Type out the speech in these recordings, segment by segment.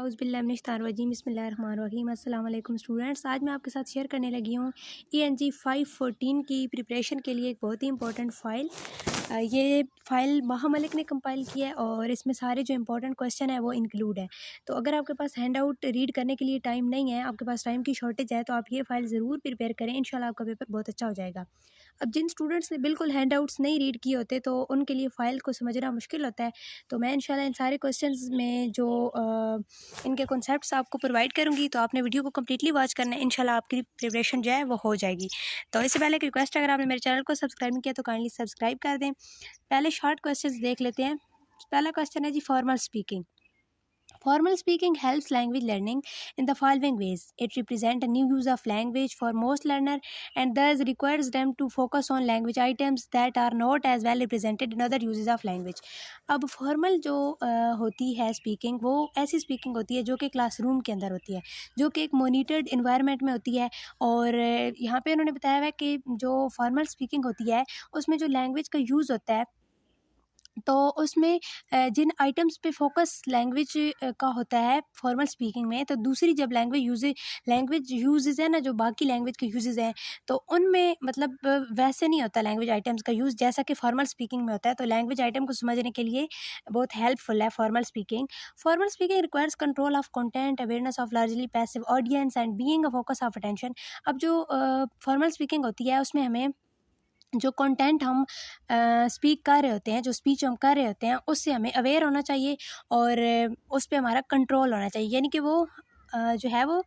औज़ुबिल्लाहिमिनश्शैतानिर्रजीम बिस्मिल्लाहिर्रहमानिर्रहीम। अस्सलाम वालेकुम स्टूडेंट्स, आज मैं आपके साथ शेयर करने लगी हूँ ENG 514 की प्रिपरेशन के लिए एक बहुत ही इंपॉर्टेंट फ़ाइल। ये फ़ाइल माहा मलिक ने कंपाइल की है और इसमें सारे जो इंपॉर्टेंट क्वेश्चन है वो इंक्लूड है। तो अगर आपके पास हैंड आउट रीड करने के लिए टाइम नहीं है, आपके पास टाइम की शॉर्टेज है, तो आप ये फ़ाइल ज़रूर प्रिपेयर करें। इंशाल्लाह आपका पेपर बहुत अच्छा हो जाएगा। अब जिन स्टूडेंट्स ने बिल्कुल हैंड आउट्स नहीं रीड किए होते तो उनके लिए फ़ाइल को समझना मुश्किल होता है। तो मैं इंशाल्लाह इन सारे क्वेश्चंस में जो इनके कॉन्सेप्ट्स आपको प्रोवाइड करूँगी, तो आपने वीडियो को कम्प्लीटली वॉच करना है। इंशाल्लाह आपकी प्रिपरेशन जो है वो हो जाएगी। तो इससे पहले एक रिक्वेस्ट, अगर आपने मेरे चैनल को सब्सक्राइब नहीं किया तो काइंडली सब्सक्राइब कर दें। पहले शॉर्ट क्वेश्चंस देख लेते हैं। पहला क्वेश्चन है जी, formal speaking. Formal speaking helps language learning in the following ways. It represents a new use of language for most learners and thus requires them to focus on language items that are not as well represented in other uses of language. अब formal जो होती है speaking, वो ऐसी speaking होती है जो कि क्लासरूम के अंदर होती है, जो कि एक मॉनिटर्ड इन्वायरमेंट में होती है। और यहाँ पे उन्होंने बताया हुआ है कि जो फॉर्मल स्पीकिंग होती है उसमें जो लैंग्वेज का यूज़ होता है, तो उसमें जिन आइटम्स पे फोकस लैंग्वेज का होता है फॉर्मल स्पीकिंग में, तो दूसरी जब लैंग्वेज यूजेस है ना, जो बाकी लैंग्वेज के यूजेस हैं, तो उनमें मतलब वैसे नहीं होता लैंग्वेज आइटम्स का यूज़ जैसा कि फॉर्मल स्पीकिंग में होता है। तो लैंग्वेज आइटम को समझने के लिए बहुत हेल्पफुल है formal speaking. Formal speaking requires control of content, awareness of largely passive audience and being a focus of attention. अब जो फॉर्मल स्पीकिंग होती है उसमें हमें जो कंटेंट हम स्पीक कर रहे होते हैं, जो स्पीच हम कर रहे होते हैं, उससे हमें अवेयर होना चाहिए और उस पे हमारा कंट्रोल होना चाहिए। यानी कि वो जो है वो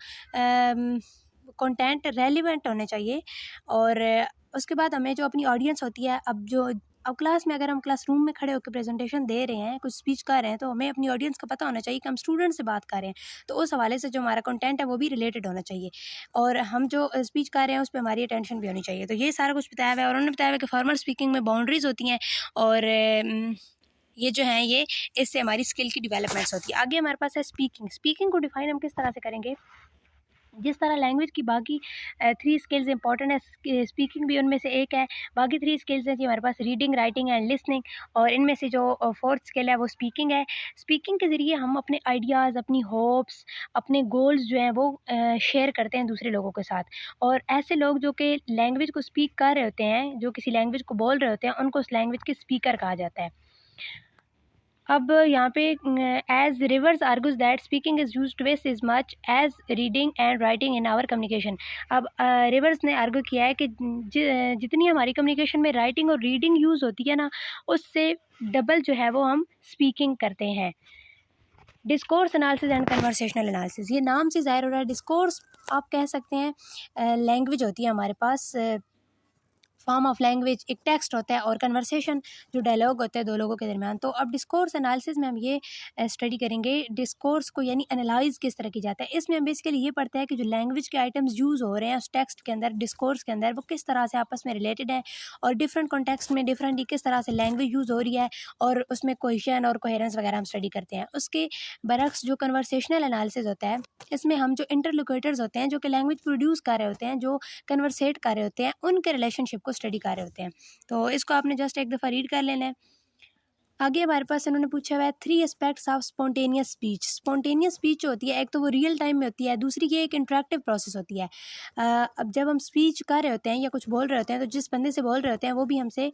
कंटेंट रेलिवेंट होने चाहिए। और उसके बाद हमें जो अपनी ऑडियंस होती है, अब क्लास में अगर हम क्लासरूम में खड़े होकर प्रेजेंटेशन दे रहे हैं, कुछ स्पीच कर रहे हैं, तो हमें अपनी ऑडियंस का पता होना चाहिए कि हम स्टूडेंट से बात कर रहे हैं। तो उस हवाले से जो हमारा कंटेंट है वो भी रिलेटेड होना चाहिए और हम जो स्पीच कर रहे हैं उस पर हमारी अटेंशन भी होनी चाहिए। तो ये सारा कुछ बताया हुआ है और उन्होंने बताया हुआ है कि फॉर्मल स्पीकिंग में बाउंड्रीज होती हैं और ये जो हैं ये इससे हमारी स्किल की डेवलपमेंट्स होती है। आगे हमारे पास है स्पीकिंग को डिफाइन हम किस तरह से करेंगे। जिस तरह लैंग्वेज की बाकी 3 स्किल्स इंपॉर्टेंट है, स्पीकिंग भी उनमें से एक है। बाकी 3 स्किल्स हैं जी हमारे पास, रीडिंग, राइटिंग एंड लिसनिंग, और इनमें से जो 4th स्किल है वो स्पीकिंग है। स्पीकिंग के ज़रिए हम अपने आइडियाज़, अपनी होप्स, अपने गोल्स जो हैं वो शेयर करते हैं दूसरे लोगों के साथ। और ऐसे लोग जो कि लैंग्वेज को स्पीक कर रहे होते हैं, जो किसी लैंग्वेज को बोल रहे होते हैं, उनको उस लैंग्वेज के स्पीकर कहा जाता है। अब यहाँ पे as Rivers argues that speaking is used twice is much as reading and writing in our communication. अब रिवर्स ने आर्ग्यू किया है कि जितनी हमारी कम्युनिकेशन में राइटिंग और रीडिंग यूज़ होती है ना, उससे डबल जो है वो हम स्पीकिंग करते हैं। Discourse analysis and conversational analysis, ये नाम से ज़ाहिर हो रहा है। डिस्कोर्स आप कह सकते हैं लैंग्वेज होती है हमारे पास, फॉर्म ऑफ लैंग्वेज, एक टेक्स्ट होता है, और कन्वर्सेशन जो डायलॉग होता है दो लोगों के दरमियान। तो अब डिस्कोर्स एनालिसिस में हम ये स्टडी करेंगे डिस्कोर्स को, यानी एनालाइज किस तरह की जाता है। इसमें हम बेसिकली ये पढ़ते हैं कि जो लैंग्वेज के आइटम्स यूज़ हो रहे हैं उस टेक्स्ट के अंदर, डिस्कोर्स के अंदर, वो किस तरह से आपस में रिलेटेड है और डिफरेंट कॉन्टेक्स्ट में डिफरेंटली किस तरह से लैंग्वेज यूज़ हो रही है, और उसमें कोहेशन और कोहेरेंस वगैरह हम स्टडी करते हैं। उसके बरक्स जो कन्वर्सेशनल एनालिसिस होता है, इसमें हम जो इंटरलोकेटर्स होते हैं, जो कि लैंग्वेज प्रोड्यूस कर रहे होते हैं, जो कन्वर्सेट कर रहे होते हैं, उनके रिलेशनशिप को स्टडी कर रहे होते हैं। तो इसको आपने जस्ट एक दफ़ा रीड कर लेना है। आगे हमारे पास इन्होंने पूछा हुआ है 3 aspects of spontaneous speech. Spontaneous speech होती है, एक तो वो रियल टाइम में होती है, दूसरी ये एक इंटरेक्टिव प्रोसेस होती है। अब जब हम स्पीच कर रहे होते हैं या कुछ बोल रहे होते हैं, तो जिस बंदे से बोल रहे होते हैं वो भी हमसे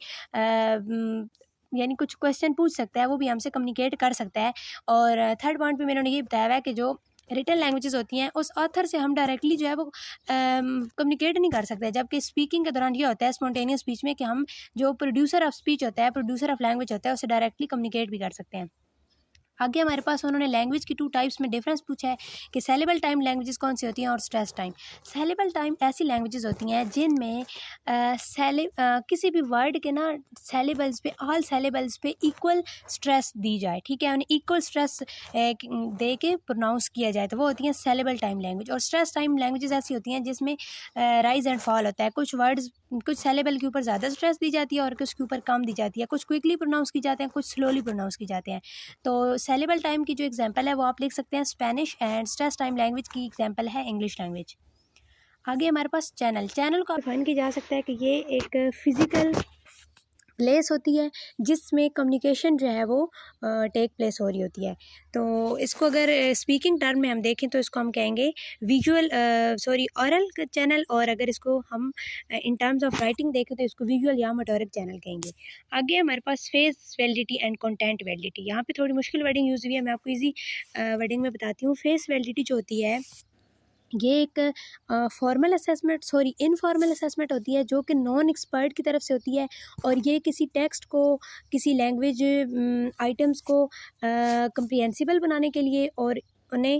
यानी कुछ क्वेश्चन पूछ सकता है, वो भी हमसे कम्युनिकेट कर सकता है। और थर्ड पॉइंट पे मैंने ये बताया हुआ है कि जो रिटन लैंग्वेजेस होती हैं उस ऑथर से हम डायरेक्टली जो है वो कम्युनिकेट नहीं कर सकते, जबकि स्पीकिंग के दौरान ये होता है स्पॉन्टेनियस स्पीच में कि हम जो प्रोड्यूसर ऑफ स्पीच होता है, प्रोड्यूसर ऑफ लैंग्वेज होता है, उससे डायरेक्टली कम्युनिकेट भी कर सकते हैं। आगे हमारे पास उन्होंने लैंग्वेज की 2 टाइप्स में डिफरेंस पूछा है कि सेलेबल टाइम लैंग्वेजेस कौन सी होती हैं और स्ट्रेस टाइम। सेलेबल टाइम ऐसी लैंग्वेजेस होती हैं जिनमें किसी भी वर्ड के ना सेलेबल्स पे, ऑल सेलेबल्स पे इक्वल स्ट्रेस दी जाए, ठीक है, उन्हें इक्वल स्ट्रेस दे के प्रोनाउंस किया जाए, तो वो होती हैं सेलेबल टाइम लैंग्वेज। और स्ट्रेस टाइम लैंग्वेजेस ऐसी होती हैं जिसमें राइज एंड फॉल होता है, कुछ वर्ड्स, कुछ सेलेबल के ऊपर ज़्यादा स्ट्रेस दी जाती है और कुछ के ऊपर कम दी जाती है, कुछ क्विकली प्रोनाउंस की जाते हैं, कुछ स्लोली प्रोनाउंस की जाते हैं। तो सेलेबल टाइम की जो एग्जांपल है वो आप लिख सकते हैं Spanish, and stress time language की एग्जांपल है इंग्लिश लैंग्वेज। आगे हमारे पास चैनल को डिफाइन किया जा सकता है कि ये एक फिज़िकल प्लेस होती है जिसमें कम्युनिकेशन जो है वो टेक प्लेस हो रही होती है। तो इसको अगर स्पीकिंग टर्म में हम देखें तो इसको हम कहेंगे विजुअल ऑरल चैनल, और अगर इसको हम इन टर्म्स ऑफ राइटिंग देखें तो इसको विजुअल या मोटोरिक चैनल कहेंगे। आगे हमारे पास face validity and content validity. यहाँ पे थोड़ी मुश्किल वर्डिंग यूज़ हुई है, मैं आपको इजी वर्डिंग में बताती हूँ। फेस वैलिडिटी जो होती है ये एक फॉर्मल असेसमेंट इनफॉर्मल असेसमेंट होती है जो कि नॉन एक्सपर्ट की तरफ से होती है, और ये किसी टेक्स्ट को, किसी लैंग्वेज आइटम्स को कंप्रिहेंसिबल बनाने के लिए और उन्हें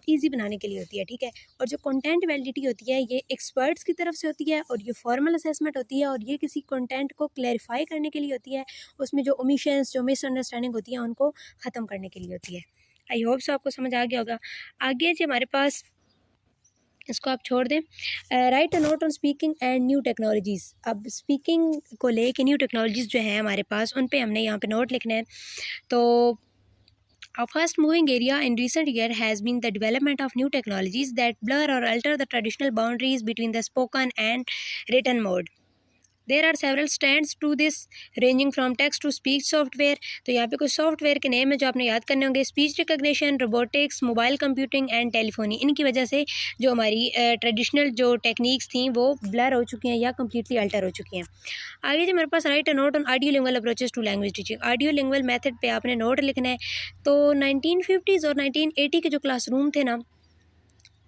ईजी बनाने के लिए होती है, ठीक है। और जो कंटेंट वैलिडिटी होती है ये एक्सपर्ट्स की तरफ से होती है, और ये फॉर्मल असेसमेंट होती है, और ये किसी कंटेंट को क्लैरिफाई करने के लिए होती है, उसमें जो ओमिशंस, जो मिसअंडरस्टैंडिंग होती है उनको ख़त्म करने के लिए होती है। आई होप सो आपको समझ आ गया होगा। आगे जी हमारे पास, इसको आप छोड़ दें, right a note on speaking and new technologies. अब स्पीकिंग को लेके न्यू टेक्नोलॉजीज़ जो हैं हमारे पास, उन पे हमने यहाँ पे नोट लिखना है। तो a fast moving area in recent year has been the development of new technologies that blur or alter the traditional boundaries between the spoken and written mode. There are several stands to this, ranging from text to speech software. तो यहाँ पे कुछ software के name है जो आपने याद करने होंगे। Speech recognition, robotics, mobile computing and telephony. इनकी वजह से जो हमारी ट्रेडिशनल जो टेक्निक्स थी वो ब्लर हो चुकी हैं या कम्प्लीटली अल्टर हो चुकी हैं। आगे जी मेरे पास write a note on audio lingual approaches to language teaching. Audio lingual method पे आपने नोट लिखना है। तो 1950s और 1980 के जो क्लासरूम थे ना,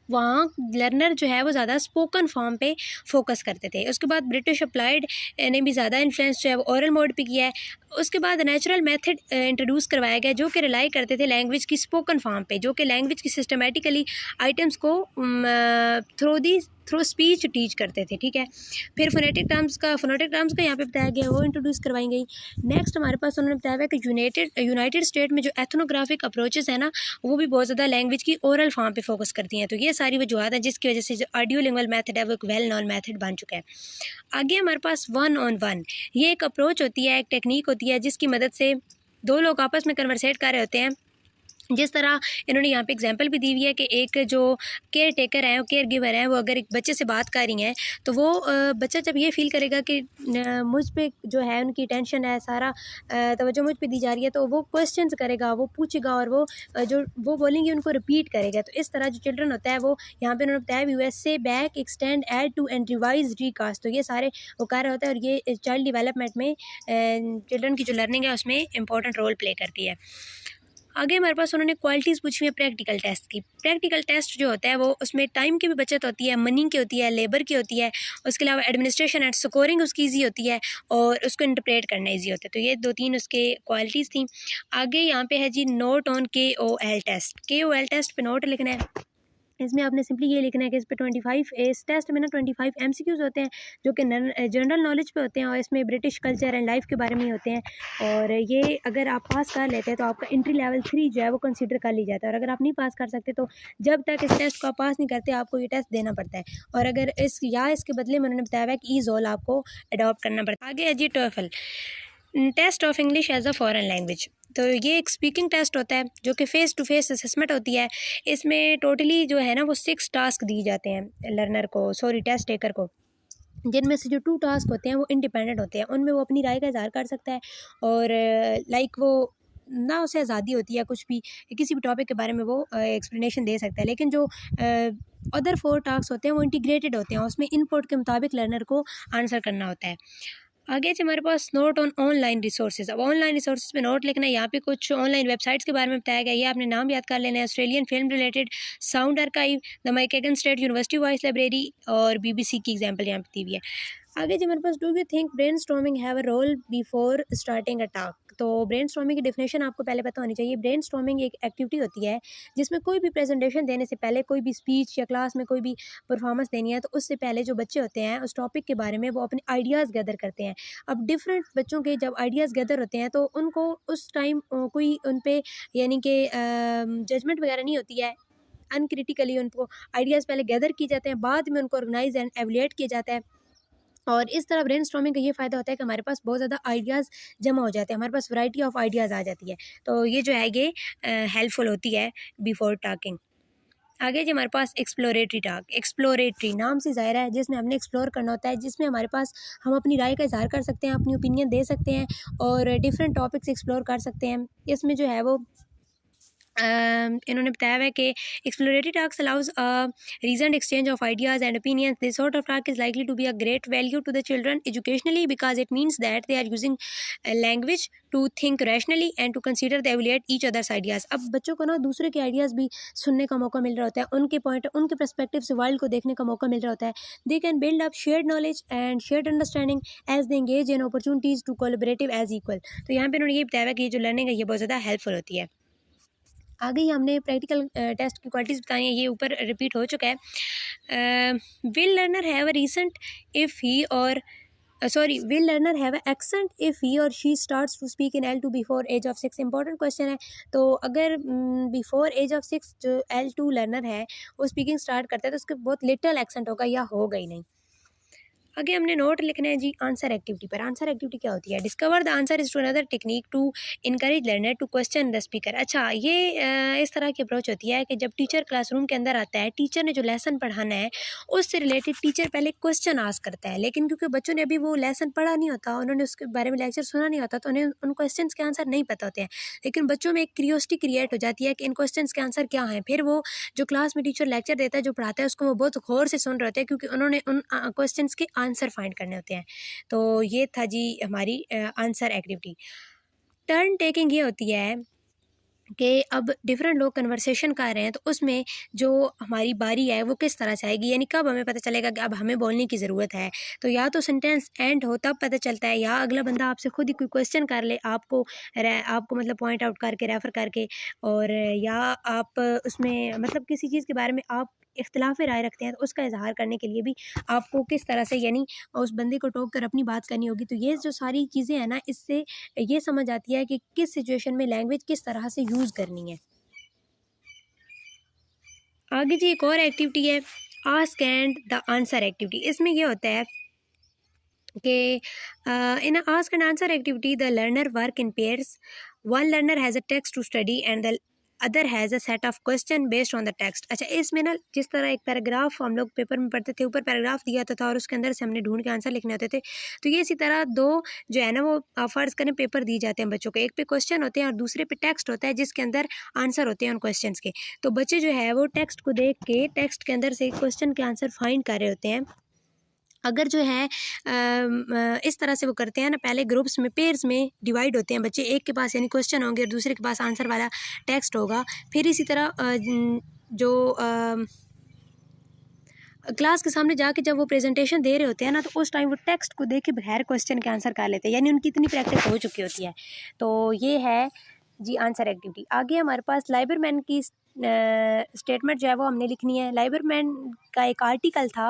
वहाँ लर्नर जो है वो ज़्यादा स्पोकन फॉर्म पे फोकस करते थे। उसके बाद ब्रिटिश अप्लाइड ने भी ज़्यादा इन्फ्लुएंस जो है वो ओरल मोड पे किया है। उसके बाद नेचुरल मेथड इंट्रोड्यूस करवाया गया जो कि रिलाई करते थे लैंग्वेज की स्पोकन फॉर्म पे, जो कि लैंग्वेज की सिस्टमेटिकली आइटम्स को थ्रू स्पीच टीच करते थे, ठीक है। फिर फोनेटिक टर्म्स का यहाँ पे बताया गया, वो इंट्रोड्यूस करवाई गई। नेक्स्ट हमारे पास उन्होंने बताया हुआ कि यूनाइटेड स्टेट में जो एथनोग्राफिक अप्रोचेस है ना, वो भी बहुत ज़्यादा लैंग्वेज की ओरल फॉर्म पे फोकस करती हैं। तो ये सारी वजूहत हैं जिसकी वजह से जो ऑडियो लिंगुअल मेथड है वो एक वेल नॉन मेथड बन चुका है। आगे हमारे पास 1-on-1, ये एक अप्रोच होती है, एक टेक्निक होती है जिसकी मदद से दो लोग आपस में कन्वर्सेट कर रहे होते हैं। जिस तरह इन्होंने यहाँ पे एग्जांपल भी दी हुई है कि एक जो केयर टेकर है, केयर गिवर है, वो अगर एक बच्चे से बात कर रही हैं तो वो बच्चा जब ये फील करेगा कि मुझ पे जो है उनकी टेंशन है, सारा तवज्जो मुझ पे दी जा रही है, तो वो क्वेश्चंस करेगा, वो पूछेगा, और वो जो वो बोलेंगे उनको रिपीट करेगा। तो इस तरह जो चिल्ड्रन होता है वो यहाँ पे उन्होंने बताया USA back extend add to and revise recast. तो ये सारे वो कार्य होता है, और ये चाइल्ड डिवेलपमेंट में चिल्ड्रन की जो लर्निंग है उसमें इंपॉर्टेंट रोल प्ले करती है। आगे हमारे पास उन्होंने क्वालिटीज़ पूछी है प्रैक्टिकल टेस्ट की। प्रैक्टिकल टेस्ट जो होता है वो उसमें टाइम की भी बचत होती है, मनी की होती है, लेबर की होती है, उसके अलावा एडमिनिस्ट्रेशन एंड स्कोरिंग उसकी ईजी होती है, और उसको इंटरप्रेट करना ईजी होता है। तो ये 2-3 उसके क्वालिटीज़ थी। आगे यहाँ पे है जी note on KOL test. KOL test पे नोट लिखना है। इसमें आपने सिंपली ये लिखना है कि इस पे 25 इस टेस्ट में ना 25 MCQs होते हैं जो कि जनरल नॉलेज पे होते हैं, और इसमें ब्रिटिश कल्चर एंड लाइफ के बारे में ही होते हैं। और ये अगर आप पास कर लेते हैं तो आपका एंट्री लेवल 3 जो है वो कंसीडर कर ली जाता है, और अगर आप नहीं पास कर सकते तो जब तक इस टेस्ट को आप पास नहीं करते आपको ये टेस्ट देना पड़ता है। और अगर इसके बदले में उन्होंने बताया है कि ईज़ोल आपको अडॉप्ट करना पड़ता है। आगे है जी TOEFL, test of English as a foreign language. तो ये एक स्पीकिंग टेस्ट होता है जो कि फ़ेस टू फेस असेसमेंट होती है। इसमें टोटली जो है ना वो 6 टास्क दिए जाते हैं लर्नर को, टेस्ट टेकर को, जिनमें से जो 2 टास्क होते हैं वो इंडिपेंडेंट होते हैं। उनमें वो अपनी राय का इज़हार कर सकता है, और लाइक वो ना उसे आज़ादी होती है कुछ भी किसी भी टॉपिक के बारे में वो एक्सप्लेनेशन दे सकता है। लेकिन जो अदर 4 टास्क होते हैं वो इंटीग्रेटेड होते हैं, उसमें इनपुट के मुताबिक लर्नर को आंसर करना होता है। आगे हमारे पास नोट ऑन ऑनलाइन रिसोर्सेज। अब ऑनलाइन रिसोर्सेज पे नोट लिखना है। यहाँ पे कुछ ऑनलाइन वेबसाइट्स के बारे में बताया गया, ये आपने नाम याद कर लेना है। Australian film related, sound archive, the Michigan State University voice library, और BBC की एग्जांपल यहाँ पे दी हुई है। आगे जी हमारे पास do you think brainstorming have a role before starting a talk. तो ब्रेन स्टॉर्मिंग की डेफिनेशन आपको पहले पता होनी चाहिए। ब्रेन स्टॉर्मिंग एक एक्टिविटी होती है जिसमें कोई भी प्रेजेंटेशन देने से पहले, कोई भी स्पीच या क्लास में कोई भी परफॉर्मेंस देनी है, तो उससे पहले जो बच्चे होते हैं उस टॉपिक के बारे में वो अपने आइडियाज़ गैदर करते हैं। अब डिफरेंट बच्चों के जब आइडियाज़ गैदर होते हैं तो उनको उस टाइम कोई उन पे यानी कि जजमेंट वगैरह नहीं होती है। अनक्रिटिकली उनको आइडियाज़ पहले गैदर किए जाते हैं, बाद में उनको ऑर्गेनाइज एंड एवेल्युएट किया जाता है। और इस तरह ब्रेनस्टॉर्मिंग का ये फ़ायदा होता है कि हमारे पास बहुत ज़्यादा आइडियाज़ जमा हो जाते हैं, हमारे पास वैरायटी ऑफ आइडियाज़ आ जाती है। तो ये जो है ये हेल्पफुल होती है बिफोर टॉकिंग। आगे जी हमारे पास एक्सप्लोरेटरी टास्क। एक्सप्लोरेटरी नाम से ज़ाहिर है जिसमें हमने एक्सप्लोर करना होता है, जिसमें हमारे पास हम अपनी राय का इज़हार कर सकते हैं, अपनी ओपिनियन दे सकते हैं और डिफरेंट टॉपिक्स एक्सप्लोर कर सकते हैं। इसमें जो है वो इन्होंने बताया हुआ है कि exploratory task allows reason exchange of ideas and opinions. This sort of task is likely to be a great value to the children educationally because it means that they are using language to think rationally and to consider the evaluate each others ideas. अब बच्चों को ना दूसरे के ideas भी सुनने का मौका मिल रहा होता है, उनके पॉइंट उनके पर्सपेक्टिव से वर्ल्ड को देखने का मौका मिल रहा होता है। They can build up shared knowledge and shared understanding as they engage in opportunities to collaborative as equal. तो यहाँ पे उन्होंने ये बताया कि ये जो लर्निंग है ये बहुत ज़्यादा हेल्पफुल होती है। आगे ही हमने प्रैक्टिकल टेस्ट की क्वालिटीज़ बताई हैं, ये ऊपर रिपीट हो चुका है। Will learner have a recent if he और will learner have an accent if he or she starts to speak in L2 before age of 6? Important question है। तो अगर बिफोर एज ऑफ 6 जो L2 लर्नर है वो speaking start करता है तो उसके बहुत लिटल एक्सेंट होगा या होगा ही नहीं। आगे हमने नोट लिखना है जी आंसर एक्टिविटी पर। आंसर एक्टिविटी क्या होती है? Discover the answer is to another technique to encourage learner to question the speaker. अच्छा, ये इस तरह की अप्रोच होती है कि जब टीचर क्लासरूम के अंदर आता है, टीचर ने जो लेसन पढ़ाना है उससे रिलेटेड टीचर पहले क्वेश्चन आस्क करता है, लेकिन क्योंकि बच्चों ने अभी वो लेसन पढ़ा नहीं होता, उन्होंने उसके बारे में लेक्चर सुना नहीं होता, तो उन्हें उन क्वेश्चन के आंसर नहीं पता होते हैं। लेकिन बच्चों में एक क्यूरियोसिटी क्रिएट हो जाती है कि इन क्वेश्चन के आंसर क्या हैं। फिर वो जो क्लास में टीचर लेक्चर देता है, जो पढ़ाता है, उसको वो बहुत गौर से सुन रहे होते हैं क्योंकि उन्होंने उन क्वेश्चन के आंसर फाइंड करने होते हैं। तो ये था जी हमारी आंसर एक्टिविटी। टर्न टेकिंग ये होती है कि अब डिफरेंट लोग कन्वर्सेशन कर रहे हैं तो उसमें जो हमारी बारी है वो किस तरह से आएगी, यानी कब हमें पता चलेगा कि अब हमें बोलने की ज़रूरत है। तो या तो सेंटेंस एंड हो तब पता चलता है, या अगला बंदा आपसे खुद ही कोई क्वेश्चन कर ले आपको मतलब पॉइंट आउट करके रेफ़र करके, और या आप उसमें मतलब किसी चीज़ के बारे में आप इख्तिलाफ़ राय रखते हैं तो उसका इजहार करने के लिए भी आपको किस तरह से यानी उस बंदे को टोक कर अपनी बात करनी होगी। तो ये जो सारी चीज़ें हैं ना, इससे ये समझ आती है कि किस सिचुएशन में लैंग्वेज किस तरह से यूज़ करनी है। आगे जी एक और एक्टिविटी है ask and the answer activity. इसमें ये होता है कि in ask and answer activity the learner work in pairs. One learner has a text to study and the other has a set of question based on the text. अच्छा, इसमें ना जिस तरह एक पैराग्राफ हम लोग पेपर में पढ़ते थे, ऊपर पैराग्राफ दिया होता था और उसके अंदर से हमने ढूंढ के आंसर लिखने होते थे, तो ये इसी तरह दो जो है ना वो फ़र्ज़ करें पेपर दिए जाते हैं बच्चों को, एक पे क्वेश्चन होते हैं और दूसरे पे टेक्स्ट होता है जिसके अंदर आंसर होते हैं उन क्वेश्चन के। तो बच्चे जो है वो टेक्स्ट को देख के टेक्स्ट के अंदर से क्वेश्चन के आंसर फाइंड कर रहे होते हैं। अगर जो है इस तरह से वो करते हैं ना, पहले ग्रुप्स में पेयर्स में डिवाइड होते हैं बच्चे, एक के पास यानी क्वेश्चन होंगे और दूसरे के पास आंसर वाला टेक्स्ट होगा। फिर इसी तरह जो क्लास के सामने जाके जब वो प्रेजेंटेशन दे रहे होते हैं ना, तो उस टाइम वो टेक्स्ट को देख के बगैर क्वेश्चन के आंसर कर लेते हैं, यानी उनकी इतनी प्रैक्टिस हो चुकी होती है। तो ये है जी आंसर एक्टिविटी। आगे हमारे पास लाइब्रेरीमैन की स्टेटमेंट जो है वो हमने लिखनी है। लाइब्रेरीमैन का एक आर्टिकल था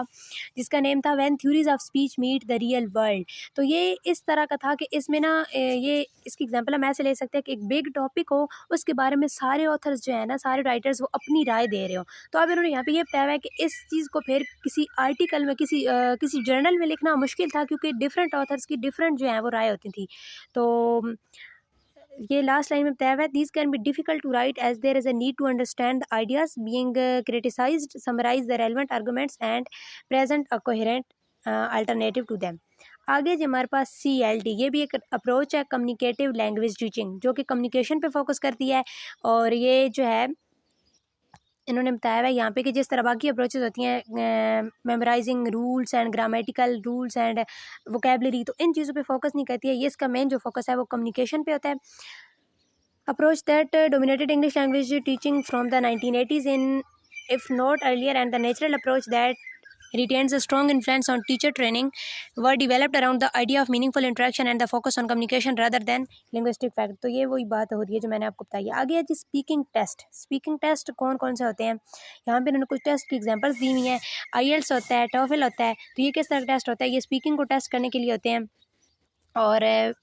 जिसका नेम था when theories of speech meet the real world. तो ये इस तरह का था कि इसमें ना ये इसकी एग्जांपल हम ऐसे ले सकते हैं कि एक बिग टॉपिक हो, उसके बारे में सारे ऑथर्स जो है ना, सारे राइटर्स वो अपनी राय दे रहे हो। तो अब इन्होंने यहाँ पे ये बताया है कि इस चीज़ को फिर किसी आर्टिकल में किसी जर्नल में लिखना मुश्किल था क्योंकि डिफरेंट ऑथर्स की डिफरेंट जो है वो राय होती थी। तो ये लास्ट लाइन में बताया हुआ है this can be difficult to write as there is a need to understand the ideas being criticised, summarise the relevant arguments and present a coherent alternative to them. आगे जो हमारे पास CLT, ये भी एक अप्रोच है कम्युनिकेटिव लैंग्वेज टीचिंग, जो कि communication पे फोकस करती है। और ये जो है इन्होंने बताया हुआ है यहाँ पे कि जिस तरह बाकी अप्रोचेस होती हैं memorising rules and grammatical rules and vocabulary, तो इन चीज़ों पे फोकस नहीं करती है। ये इसका मेन जो फोकस है वो कम्युनिकेशन पे होता है। Approach that dominated English language teaching from the 1980s in if not earlier, and the natural approach that retains a strong influence on teacher training were developed around the idea of meaningful interaction and the focus on communication rather than linguistic fact। तो ये वही बात हो रही है जो मैंने आपको बताई है। आगे है जी स्पीकिंग टेस्ट। स्पीकिंग टेस्ट कौन कौन से होते हैं, यहाँ पे इन्होंने कुछ टेस्ट की एग्जांपल्स दी हुई हैं। IELTS होता है, TOEFL होता है। तो ये किस तरह का टेस्ट होता है? ये स्पीकिंग को टेस्ट करने के लिए होते हैं। और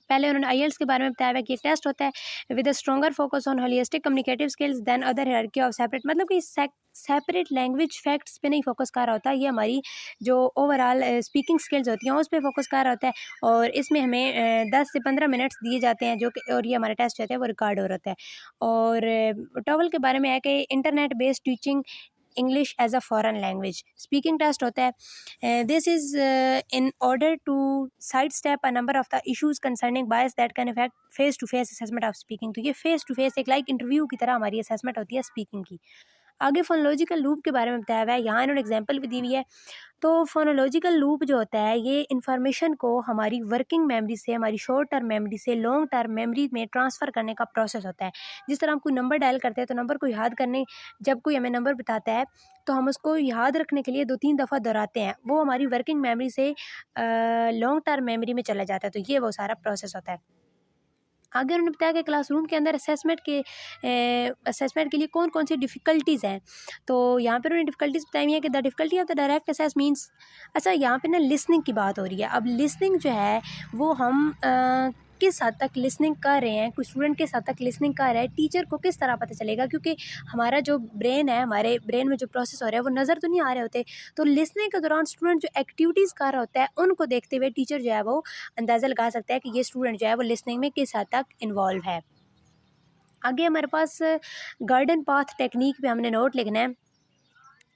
पहले उन्होंने IELTS के बारे में बताया है कि एक टेस्ट होता है with a stronger focus on holistic communicative skills than other hierarchy of separate, मतलब कि सेपरेट लैंग्वेज फैक्ट्स पे नहीं फोकस कर रहा होता है, ये हमारी जो ओवरऑल स्पीकिंग स्किल्स होती हैं उस पर फोकस कर रहा होता है। और इसमें हमें 10 से 15 मिनट्स दिए जाते हैं जो कि, और ये हमारा टेस्ट होता है वो रिकॉर्ड हो रहा है। और TOEFL के बारे में है कि internet based teaching English as a foreign language. Speaking test होता है, this is in order to sidestep a number of the issues concerning bias that can affect face to face assessment of speaking. तो ये face to face एक like interview की तरह हमारी assessment होती है स्पीकिंग की। आगे फोनोलॉजिकल लूप के बारे में बताया हुआ है, यहाँ इन्होंने एग्जाम्पल भी दी हुई है। तो फोनोलॉजिकल लूप जो होता है ये इन्फॉर्मेशन को हमारी वर्किंग मेमोरी से, हमारी शॉर्ट टर्म मेमोरी से लॉन्ग टर्म मेमोरी में ट्रांसफ़र करने का प्रोसेस होता है। जिस तरह हम कोई नंबर डायल करते हैं तो नंबर को याद करने, जब कोई हमें नंबर बताता है तो हम उसको याद रखने के लिए 2-3 दफ़ा दोहराते हैं, वो हमारी वर्किंग मेमोरी से लॉन्ग टर्म मेमोरी में चला जाता है। तो ये वो सारा प्रोसेस होता है। आगे उन्होंने बताया कि क्लासरूम के अंदर असेसमेंट के लिए कौन कौन सी डिफ़िकल्टीज़ हैं। तो यहाँ पर उन्होंने डिफ़िकल्टीज़ बताई हुई है कि the difficulty of the direct assess means, अच्छा यहाँ पे ना लिसनिंग की बात हो रही है। अब लिसनिंग जो है वो हम किस हद तक लिसनिंग कर रहे हैं, कोई स्टूडेंट किस हद तक लिसनिंग कर रहा है, टीचर को किस तरह पता चलेगा, क्योंकि हमारा जो ब्रेन है, हमारे ब्रेन में जो प्रोसेस हो रहा है वो नज़र तो नहीं आ रहे होते। तो लिसनिंग के दौरान स्टूडेंट जो एक्टिविटीज़ कर रहा होता है उनको देखते हुए टीचर जो है वो अंदाज़ा लगा सकता है कि ये स्टूडेंट जो है वो लिसनिंग में किस हद तक इन्वॉल्व है। आगे हमारे पास गार्डन पाथ टेक्निक पे हमने नोट लिखना है।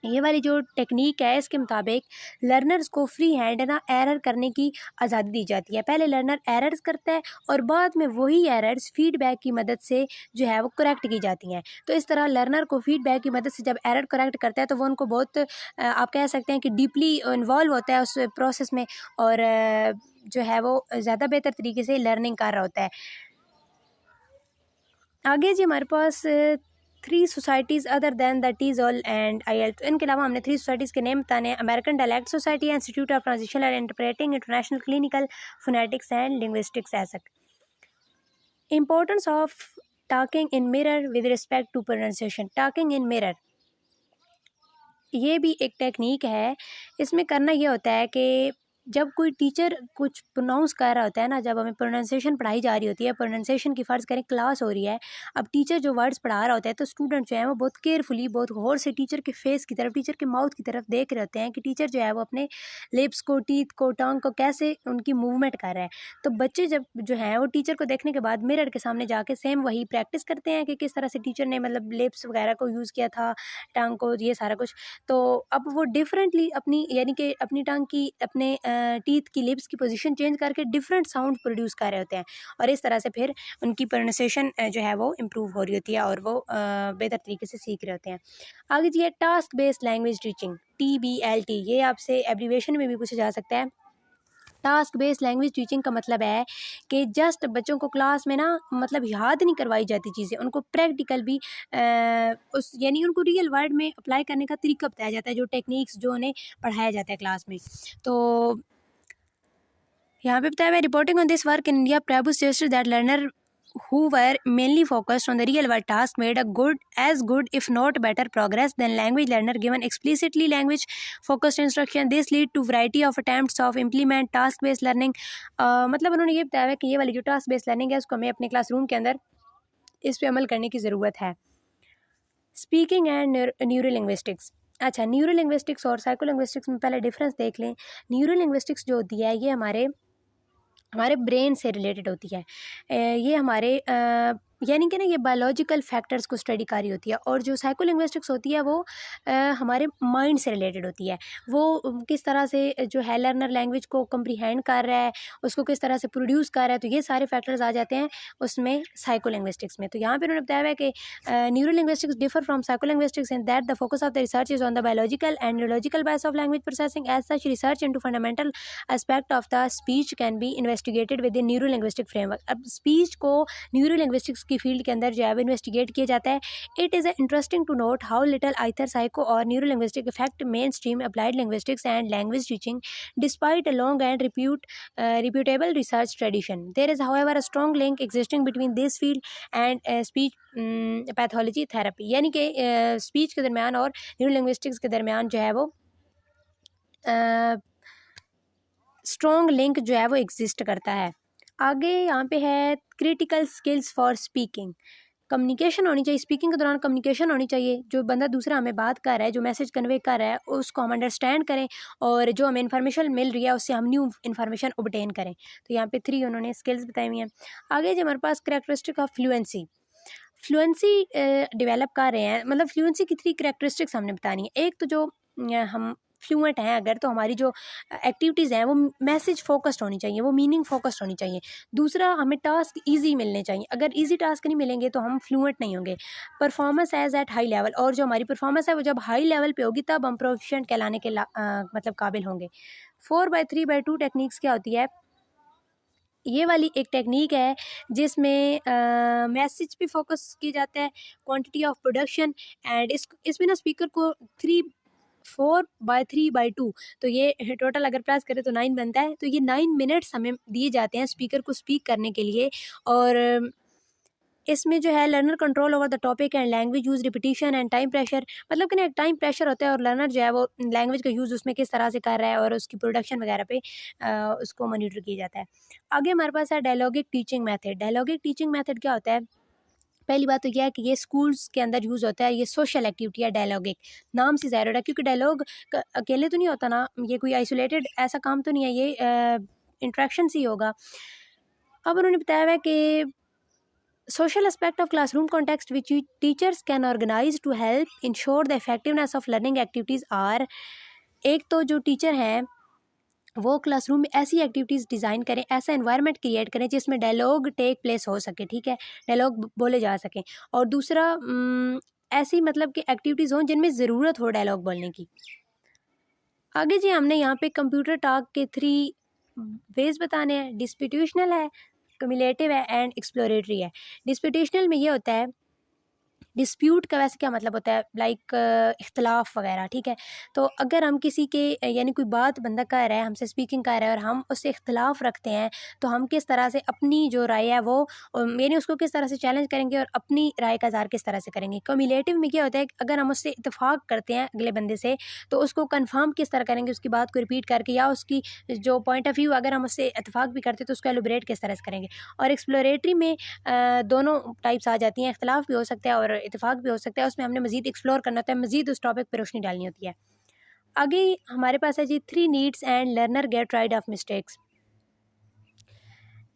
ये वाली जो टेक्निक है इसके मुताबिक लर्नर्स को फ्री हैंड ना एरर करने की आज़ादी दी जाती है। पहले लर्नर एरर्स करता है और बाद में वही एरर्स फीडबैक की मदद से जो है वो करेक्ट की जाती हैं। तो इस तरह लर्नर को फीडबैक की मदद से जब एरर करेक्ट करता है तो वो उनको बहुत आप कह सकते हैं कि डीपली इन्वॉल्व होता है उस प्रोसेस में, और जो है वो ज़्यादा बेहतर तरीके से लर्निंग कर रहा होता है। आगे जी हमारे पास 3 societies other than the TESOL and IELTS। तो इनके अलावा हमने 3 सोसाइटीज़ के नेम बताने हैं। American dialect society, institute of transitional and interpreting, international clinical phonetics and linguistics एसक। Importance of talking in mirror with respect to pronunciation. Talking in mirror ये भी एक टेक्निक है। इसमें करना ये होता है कि जब कोई टीचर कुछ प्रोनाउंस कर रहा होता है ना, जब हमें प्रोनाउंसिएशन पढ़ाई जा रही होती है, प्रोनाउंसिएशन की फ़र्ज़ करें क्लास हो रही है, अब टीचर जो वर्ड्स पढ़ा रहा होता है तो स्टूडेंट जो है वो बहुत केयरफुली, बहुत गौर से टीचर के फेस की तरफ, टीचर के माउथ की तरफ देख रहे होते हैं कि टीचर जो है वो अपने लिप्स को, टीथ को, टंग को कैसे उनकी मूवमेंट कर रहा है। तो बच्चे जब जो हैं वो टीचर को देखने के बाद मिरर के सामने जाके सेम वही प्रैक्टिस करते हैं कि किस तरह से टीचर ने मतलब लिप्स वगैरह को यूज़ किया था, टंग को, ये सारा कुछ। तो अब वो डिफरेंटली अपनी, यानी कि अपनी टंग की, अपने टीथ की, लिप्स की पोजीशन चेंज करके डिफरेंट साउंड प्रोड्यूस कर रहे होते हैं, और इस तरह से फिर उनकी प्रोनाउंसिएशन जो है वो इम्प्रूव हो रही होती है और वो बेहतर तरीके से सीख रहे होते हैं। आगे जी है task based language teaching, TBLT। ये आपसे एब्रीवेशन में भी पूछा जा सकता है। टास्क बेस्ड लैंग्वेज टीचिंग का मतलब है कि जस्ट बच्चों को क्लास में ना मतलब याद नहीं करवाई जाती चीज़ें, उनको प्रैक्टिकल भी उस यानी उनको रियल वर्ल्ड में अप्लाई करने का तरीका बताया जाता है, जो टेक्निक्स जो उन्हें पढ़ाया जाता है क्लास में। तो यहाँ पे बताया हुआ है, reporting on this work in India, Prabhu suggested that learner who were mainly focused on the real world task made a good if not better progress than language learner given explicitly language focused instruction. This lead to variety of attempts of implement task based learning। मतलब उन्होंने ये बताया है कि ये वाली जो task based learning है उसको हमें अपने क्लासरूम के अंदर इस पे अमल करने की ज़रूरत है। Speaking and neuro linguistics. अच्छा, न्यूरो लिंग्विस्टिक्स और साइको लिंग्विस्टिक्स में पहले डिफरेंस देख लें। न्यूरो लिंग्विस्टिक्स जो होती है ये हमारे ब्रेन से रिलेटेड होती है। ये हमारे यानी कि ना ये बायोलॉजिकल फैक्टर्स को स्टडी कर रही होती है, और जो साइको लिंग्विस्टिक्स होती है वो हमारे माइंड से रिलेटेड होती है। वो किस तरह से जो है लर्नर लैंग्वेज को कम्प्रीहेंड कर रहा है, उसको किस तरह से प्रोड्यूस कर रहा है, तो ये सारे फैक्टर्स आ जाते हैं उसमें साइको लिंग्विस्टिक्स में। तो यहाँ पे उन्होंने बताया हुआ है कि neurolinguistics differ from psycholinguistics in that the focus of the research is on the biological and neurological base of language processing. As such research into fundamental aspect of the speech can be investigated within neurolinguistic framework. अब speech को neurolinguistics की field के अंदर जो है वो investigate किया जाता है। It is interesting to note how little either psycho और neuro linguistic effect main stream applied linguistics and language teaching despite a long and reputable research tradition. There is however a strong link existing between this field and speech pathology therapy. यानी कि speech के दरमियान और neuro linguistics के दरमियान जो है वो स्ट्रॉन्ग लिंक जो है वो एग्जिस्ट करता है। आगे यहाँ पे है critical skills for speaking. Communication होनी चाहिए, स्पीकिंग के दौरान कम्युनिकेशन होनी चाहिए। जो बंदा दूसरा हमें बात कर रहा है, जो मैसेज कन्वे कर रहा है, उसको हम अंडरस्टैंड करें, और जो हमें इन्फॉर्मेशन मिल रही है उससे हम न्यू इन्फॉर्मेशन ऑब्टेन करें। तो यहाँ पे 3 उन्होंने स्किल्स बताई हुई हैं। आगे जो हमारे पास characteristic of fluency. Fluency develop कर रहे हैं, मतलब फ्लुएंसी की 3 कैरेक्टरिस्टिक्स हमने बतानी है। एक तो जो हम फ्लुएंट हैं अगर, तो हमारी जो एक्टिविटीज़ हैं वो मैसेज फोकस्ड होनी चाहिए, वो मीनिंग फोकस्ड होनी चाहिए। दूसरा, हमें टास्क इजी मिलने चाहिए, अगर इजी टास्क नहीं मिलेंगे तो हम फ्लुएंट नहीं होंगे। Performance as at high level, और जो हमारी परफॉर्मेंस है वो जब हाई लेवल पे होगी तब हम प्रोफिशिएंट कहलाने के मतलब काबिल होंगे। 4/3/2 टेक्निक्स क्या होती है? ये वाली एक टेक्निक है जिसमें मैसेज पे फोकस किया जाता है, क्वांटिटी ऑफ प्रोडक्शन, एंड इसमें ना स्पीकर को 4/3/2, तो ये टोटल अगर प्लस करें तो 9 बनता है। तो ये 9 मिनट्स हमें दिए जाते हैं स्पीकर को स्पीक करने के लिए। और इसमें जो है learner control over the topic and language use, repetition and time pressure, मतलब कि ना एक टाइम प्रेशर होता है और लर्नर जो है वो लैंग्वेज का यूज़ उसमें किस तरह से कर रहा है और उसकी प्रोडक्शन वगैरह पे उसको मॉनिटर किया जाता है। आगे हमारे पास है डायलॉगिक टीचिंग मेथड। डायलॉगिक टीचिंग मेथड क्या होता है? पहली बात तो यह है कि ये स्कूल्स के अंदर यूज़ होता है, ये सोशल एक्टिविटी है डायलॉगिक, नाम से ज़ाहिर हो रहा है, क्योंकि डायलॉग अकेले तो नहीं होता ना, ये कोई आइसोलेटेड ऐसा काम तो नहीं है, ये इंट्रैक्शन से ही होगा। अब उन्होंने बताया हुआ है कि social aspect of classroom context which teachers can organize to help ensure the effectiveness of learning activities are, एक तो जो टीचर हैं वो क्लासरूम में ऐसी एक्टिविटीज़ डिज़ाइन करें, ऐसा एनवायरनमेंट क्रिएट करें जिसमें डायलॉग टेक प्लेस हो सके, ठीक है, डायलॉग बोले जा सकें। और दूसरा ऐसी मतलब कि एक्टिविटीज़ हों जिनमें ज़रूरत हो डायलॉग बोलने की। आगे जी हमने यहाँ पे कंप्यूटर टॉक के 3 वेज बताने हैं। डिस्पिट्यूशनल है, क्युमुलेटिव है एंड एक्सप्लोरेटरी है। डिस्पिट्यूशनल में ये होता है, डिस्प्यूट का वैसे क्या मतलब होता है, लाइक इख्तलाफ वगैरह, ठीक है। तो अगर हम किसी के यानी कोई बात बंदा कर रहा है, हमसे स्पीकिंग कर रहा है और हम उससे इख्तलाफ रखते हैं, तो हम किस तरह से अपनी जो राय है वो यानी उसको किस तरह से चैलेंज करेंगे और अपनी राय का इज़हार किस तरह से करेंगे। क्युमुलेटिव में क्या होता है, अगर हम उससे इत्तेफाक करते हैं अगले बंदे से, तो उसको कन्फर्म किस तरह करेंगे, उसकी बात को रिपीट करके, या उसकी जो पॉइंट ऑफ व्यू अगर हम उससे इत्तेफाक भी करते हैं तो उसको एलुबरेट किस तरह से करेंगे। और एक्सप्लोरेटरी में दोनों टाइप्स आ जाती हैं, इख्तलाफ भी हो सकता है और इत्तेफाक भी हो सकता है, उसमें हमने मज़ीद एक्सप्लोर करना होता है, मज़ीद उस टॉपिक पर रोशनी डालनी होती है। आगे हमारे पास है जी 3 needs and learner get rid of mistakes.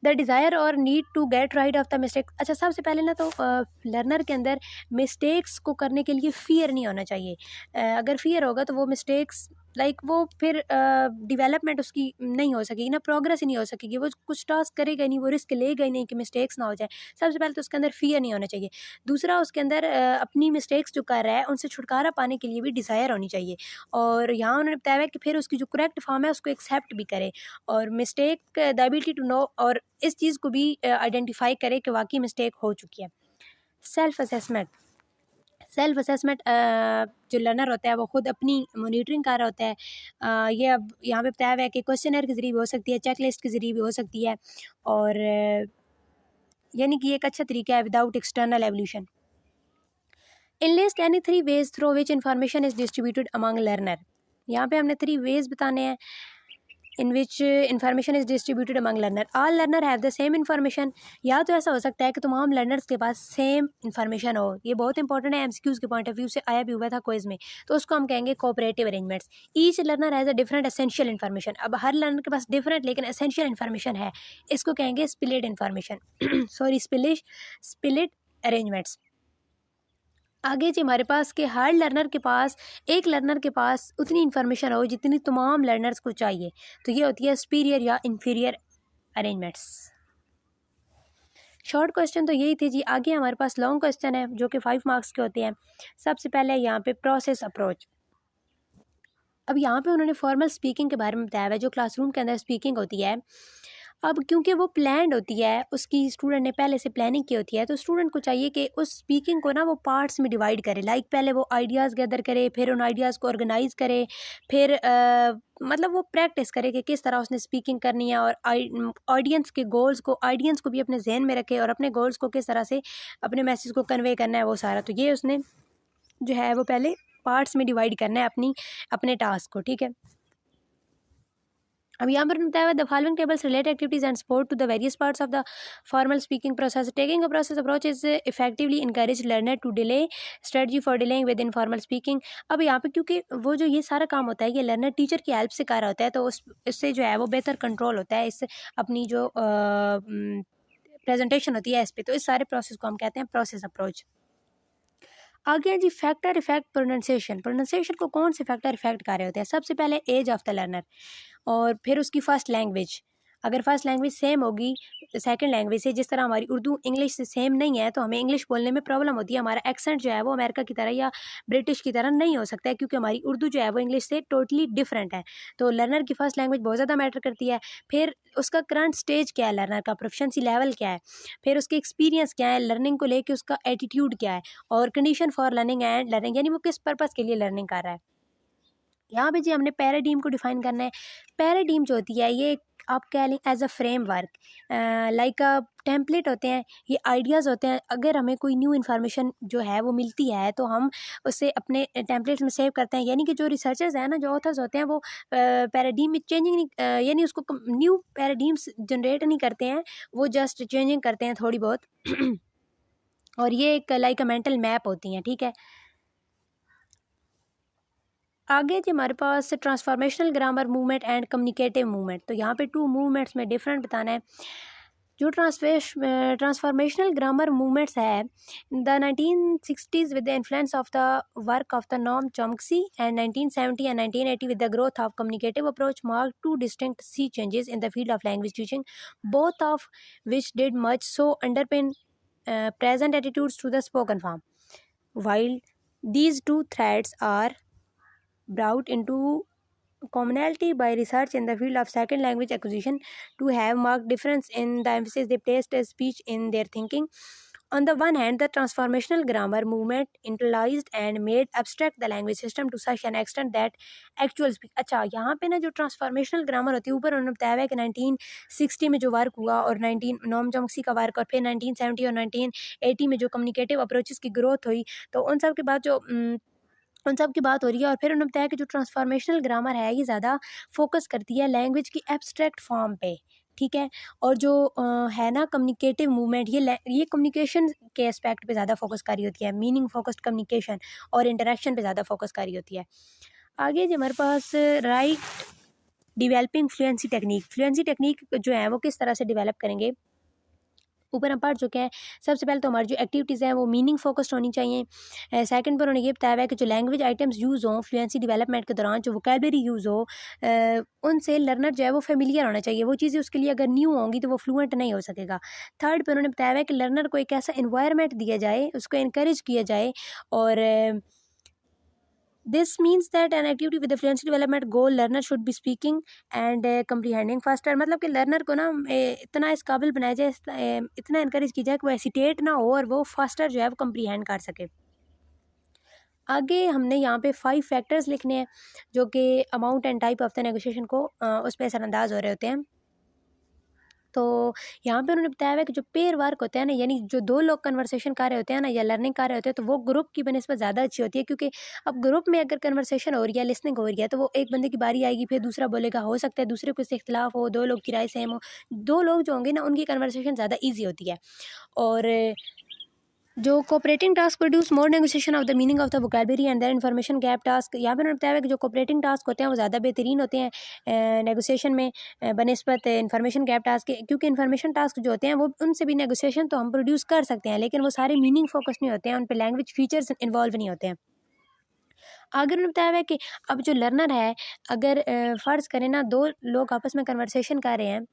The desire और need to get rid of the mistake. अच्छा, सबसे पहले ना तो लर्नर के अंदर मिस्टेक्स को करने के लिए फ़ियर नहीं होना चाहिए। अगर फ़ियर होगा तो वो मिस्टेक्स लाइक वो फिर डेवलपमेंट उसकी नहीं हो सकेगी ना, प्रोग्रेस ही नहीं हो सकेगी, वो कुछ टास्क करेगा ही नहीं, वो रिस्क लेगा ही नहीं कि मिस्टेक्स ना हो जाए। सबसे पहले तो उसके अंदर फ़ियर नहीं होना चाहिए। दूसरा, उसके अंदर अपनी मिस्टेक्स जो कर रहा है उनसे छुटकारा पाने के लिए भी डिज़ायर होनी चाहिए। और यहाँ उन्होंने बताया है कि फिर उसकी जो करेक्ट फॉर्म है उसको एक्सेप्ट भी करे, और mistake the ability to know, और इस चीज़ को भी आइडेंटिफाई करे कि वाकई मिस्टेक हो चुकी है। Self assessment. सेल्फ असेसमेंट जो लर्नर होता है वो खुद अपनी मॉनिटरिंग कर रहा होता है। ये अब यहाँ पे बताया हुआ है कि क्वेश्चनर के ज़रिए भी हो सकती है, चेक लिस्ट के ज़रिए भी हो सकती है, और यानी कि एक अच्छा तरीका है without external evaluation. Enlist any 3 ways through which information is distributed among learner. यहाँ पे हमने 3 वेज बताने हैं in which information is distributed among learner. All learner have the same information. या तो ऐसा हो सकता है कि तमाम लर्नर्स के पास सेम इन्फॉर्मेशन हो, ये बहुत इंपॉर्टेंट है, एमसीक्यूज़ के पॉइंट ऑफ व्यू से आया भी हुआ था क्विज में, तो उसको हम कहेंगे cooperative arrangements. Each learner has a different essential information. अब हर लर्नर के पास डिफरेंट लेकिन एसेंशियल इन्फॉर्मेशन है, इसको कहेंगे split information sorry split arrangements. आगे जी हमारे पास कि हर लर्नर के पास, एक लर्नर के पास उतनी इन्फॉर्मेशन हो जितनी तमाम लर्नर्स को चाहिए, तो ये होती है सुपीरियर या इन्फीरियर अरेंजमेंट्स। शॉर्ट क्वेश्चन तो यही थे जी। आगे हमारे पास लॉन्ग क्वेश्चन है जो कि 5 मार्क्स के होते हैं। सबसे पहले यहाँ पे प्रोसेस अप्रोच। अब यहाँ पे उन्होंने फॉर्मल स्पीकिंग के बारे में बताया है, जो क्लासरूम के अंदर स्पीकिंग होती है। अब क्योंकि वो प्लान्ड होती है, उसकी स्टूडेंट ने पहले से प्लानिंग की होती है, तो स्टूडेंट को चाहिए कि उस स्पीकिंग को ना वो पार्ट्स में डिवाइड करे। लाइक पहले वो आइडियाज़ गैदर करे, फिर उन आइडियाज़ को ऑर्गेनाइज करे, फिर मतलब वो प्रैक्टिस करे कि किस तरह उसने स्पीकिंग करनी है, और ऑडियंस के गोल्स को, ऑडियंस को भी अपने जहन में रखे, और अपने गोल्स को किस तरह से अपने मैसेज को कन्वे करना है वो सारा। तो ये उसने जो है वो पहले पार्ट्स में डिवाइड करना है अपने टास्क को, ठीक है। अब यहाँ पर बताया हुआ the following tables relate activities and support to the various parts of the formal speaking process. Taking a process approach is effectively encourage learner to delay strategy for delaying with informal speaking. अब यहाँ पे क्योंकि वो जो ये सारा काम होता है ये लर्नर टीचर की हेल्प से कर रहा होता है, तो उससे जो है वो बेहतर कंट्रोल होता है, इससे अपनी जो प्रेजेंटेशन होती है इस पर, तो इस सारे प्रोसेस को हम कहते हैं प्रोसेस अप्रोच। आगे जी फैक्टर इफेक्ट प्रोनाउंसिएशन। प्रोनाउंसिएशन को कौन से फैक्टर इफेक्ट कर रहे होते हैं? सबसे पहले एज ऑफ द लर्नर, और फिर उसकी फर्स्ट लैंग्वेज। अगर फर्स्ट लैंग्वेज सेम होगी सेकंड लैंग्वेज से, जिस तरह हमारी उर्दू इंग्लिश से सेम नहीं है, तो हमें इंग्लिश बोलने में प्रॉब्लम होती है। हमारा एक्सेंट जो है वो अमेरिका की तरह या ब्रिटिश की तरह नहीं हो सकता है, क्योंकि हमारी उर्दू जो है वो इंग्लिश से टोटली डिफरेंट है। तो लर्नर की फर्स्ट लैंग्वेज बहुत ज़्यादा मैटर करती है। फिर उसका करंट स्टेज क्या है, लर्नर का प्रोफिशिएंसी लेवल क्या है, फिर उसकी एक्सपीरियंस क्या है लर्निंग को लेके, उसका एटीट्यूड क्या है, और condition for learning and learning, यानी वो किस पर्पज़ के लिए लर्निंग कर रहा है। यहाँ पे जी हमने पैराडीम को डिफाइन करना है। पैराडीम जो होती है ये आप कह लें as a framework, like a template होते हैं, ये आइडियाज़ होते हैं। अगर हमें कोई न्यू इन्फॉर्मेशन जो है वो मिलती है तो हम उसे अपने टेम्पलेट्स में सेव करते हैं। यानी कि जो रिसर्चर्स हैं ना, जो ऑथर्स होते हैं, वो पैराडीम में चेंजिंग नहीं, यानी उसको न्यू पैराडीम्स जनरेट नहीं करते हैं, वो जस्ट चेंजिंग करते हैं थोड़ी बहुत और ये एक लाइक अ मेंटल मैप होती हैं, ठीक है। आगे जी हमारे पास transformational grammar movement and communicative movement. तो यहाँ पे टू मूवमेंट्स में डिफरेंट बताना है। जो ट्रांसफॉर्मेशनल ग्रामर मूवमेंट्स है, the 1960s with the influence of the work of the Noam Chomsky and 1970 and 1980 with the growth of communicative approach mark two distinct sea changes in the field of language teaching, both of which did much so underpin present attitudes to the spoken form. While these two threads are brought into commonality by research in the field of second language acquisition to have marked difference in the emphasis they placed as speech in their thinking. On the one hand, the transformational grammar movement internalized and made abstract the language system to such an extent that actual speech। अच्छा, यहाँ पे ना जो transformational grammar होती है, ऊपर उन्होंने बताया है कि 1960 में जो वर्क हुआ और 19 नॉम चॉम्स्की का वर्क, और फिर 1970 और 1980 में जो कम्युनिकेटिव अप्रोचेस की ग्रोथ हुई, तो उन सब के बाद जो उन सब की बात हो रही है। और फिर उन्होंने बताया कि जो ट्रांसफॉर्मेशनल ग्रामर है ये ज़्यादा फोकस करती है लैंग्वेज की एब्स्ट्रैक्ट फॉर्म पे, ठीक है। और जो है ना कम्युनिकेटिव मूवमेंट, ये कम्युनिकेशन के एस्पेक्ट पे ज़्यादा फोकस कर रही होती है, मीनिंग फोकस्ड कम्युनिकेशन और इंटरेक्शन पे ज़्यादा फोकस कर रही होती है। आगे जो हमारे पास right developing fluency technique. Fluency technique जो है वो किस तरह से डिवेलप करेंगे, ऊपर हम पढ़ चुके हैं। सबसे पहले तो हमारी जो एक्टिविटीज़ हैं वो मीनिंग फोकस्ड होनी चाहिए। सेकंड पर उन्होंने ये बताया है कि जो लैंग्वेज आइटम्स यूज़ हों फ्लुएंसी डेवलपमेंट के दौरान, जो वोकैबलरी यूज़ हो, उनसे लर्नर जो है वो फेमिलियर होना चाहिए। वो चीज़ें उसके लिए अगर न्यू होंगी तो वो फ्लुएंट नहीं हो सकेगा। थर्ड पर उन्होंने बताया है कि लर्नर को एक ऐसा इन्वायरमेंट दिया जाए, उसको इनकरेज किया जाए, और this means that an activity with the fluency development goal learner should be speaking and comprehending faster। मतलब कि लर्नर को ना इतना इस काबिल बनाया जाए, इतना इनकरेज किया जाए कि वो हेसिटेट ना हो और वो फास्टर जो है वो कम्प्रीहेंड कर सके। आगे हमने यहाँ पे 5 फैक्टर्स लिखने हैं जो कि amount and type of the negotiation को उस पर असरअंदाज हो रहे होते हैं। तो यहाँ पे उन्होंने बताया हुआ है कि जो पेयर वर्क होता है ना, यानी जो 2 लोग कन्वर्सेशन कर रहे होते हैं ना या लर्निंग कर रहे होते हैं, तो वो ग्रुप की बनिस्बत ज़्यादा अच्छी होती है। क्योंकि अब ग्रुप में अगर कन्वर्सेशन हो रही है, लिसनिंग हो रही है, तो वो एक बंदे की बारी आएगी, फिर दूसरा बोलेगा, हो सकता है दूसरे को इससे इख्तिलाफ हो, 2 लोग की राय सेम हो। 2 लोग जो होंगे ना उनकी कन्वर्सेशन ज़्यादा ईजी होती है। और जो cooperating task produce more negotiation of the meaning of the vocabulary and their information gap task. यहाँ पे उन्होंने बताया है कि जो कोऑपरेटिंग टास्क होते हैं वो ज़्यादा बेहतरीन होते हैं नेगोशिएशन में बनिस्बत इन्फॉर्मेशन गैप टास्क के। क्योंकि इन्फॉर्मेशन टास्क जो होते हैं वो उनसे भी नेगोशिएशन तो हम प्रोड्यूस कर सकते हैं, लेकिन वो सारे मीनिंग फोकस नहीं होते हैं, उन पर लैंग्वेज फीचर्स इन्वॉल्व नहीं होते हैं। आगे उन्होंने बताया हुआ है कि अब जो लर्नर है, अगर फ़र्ज़ करें ना 2 लोग आपस में कन्वर्सेशन कर रहे हैं,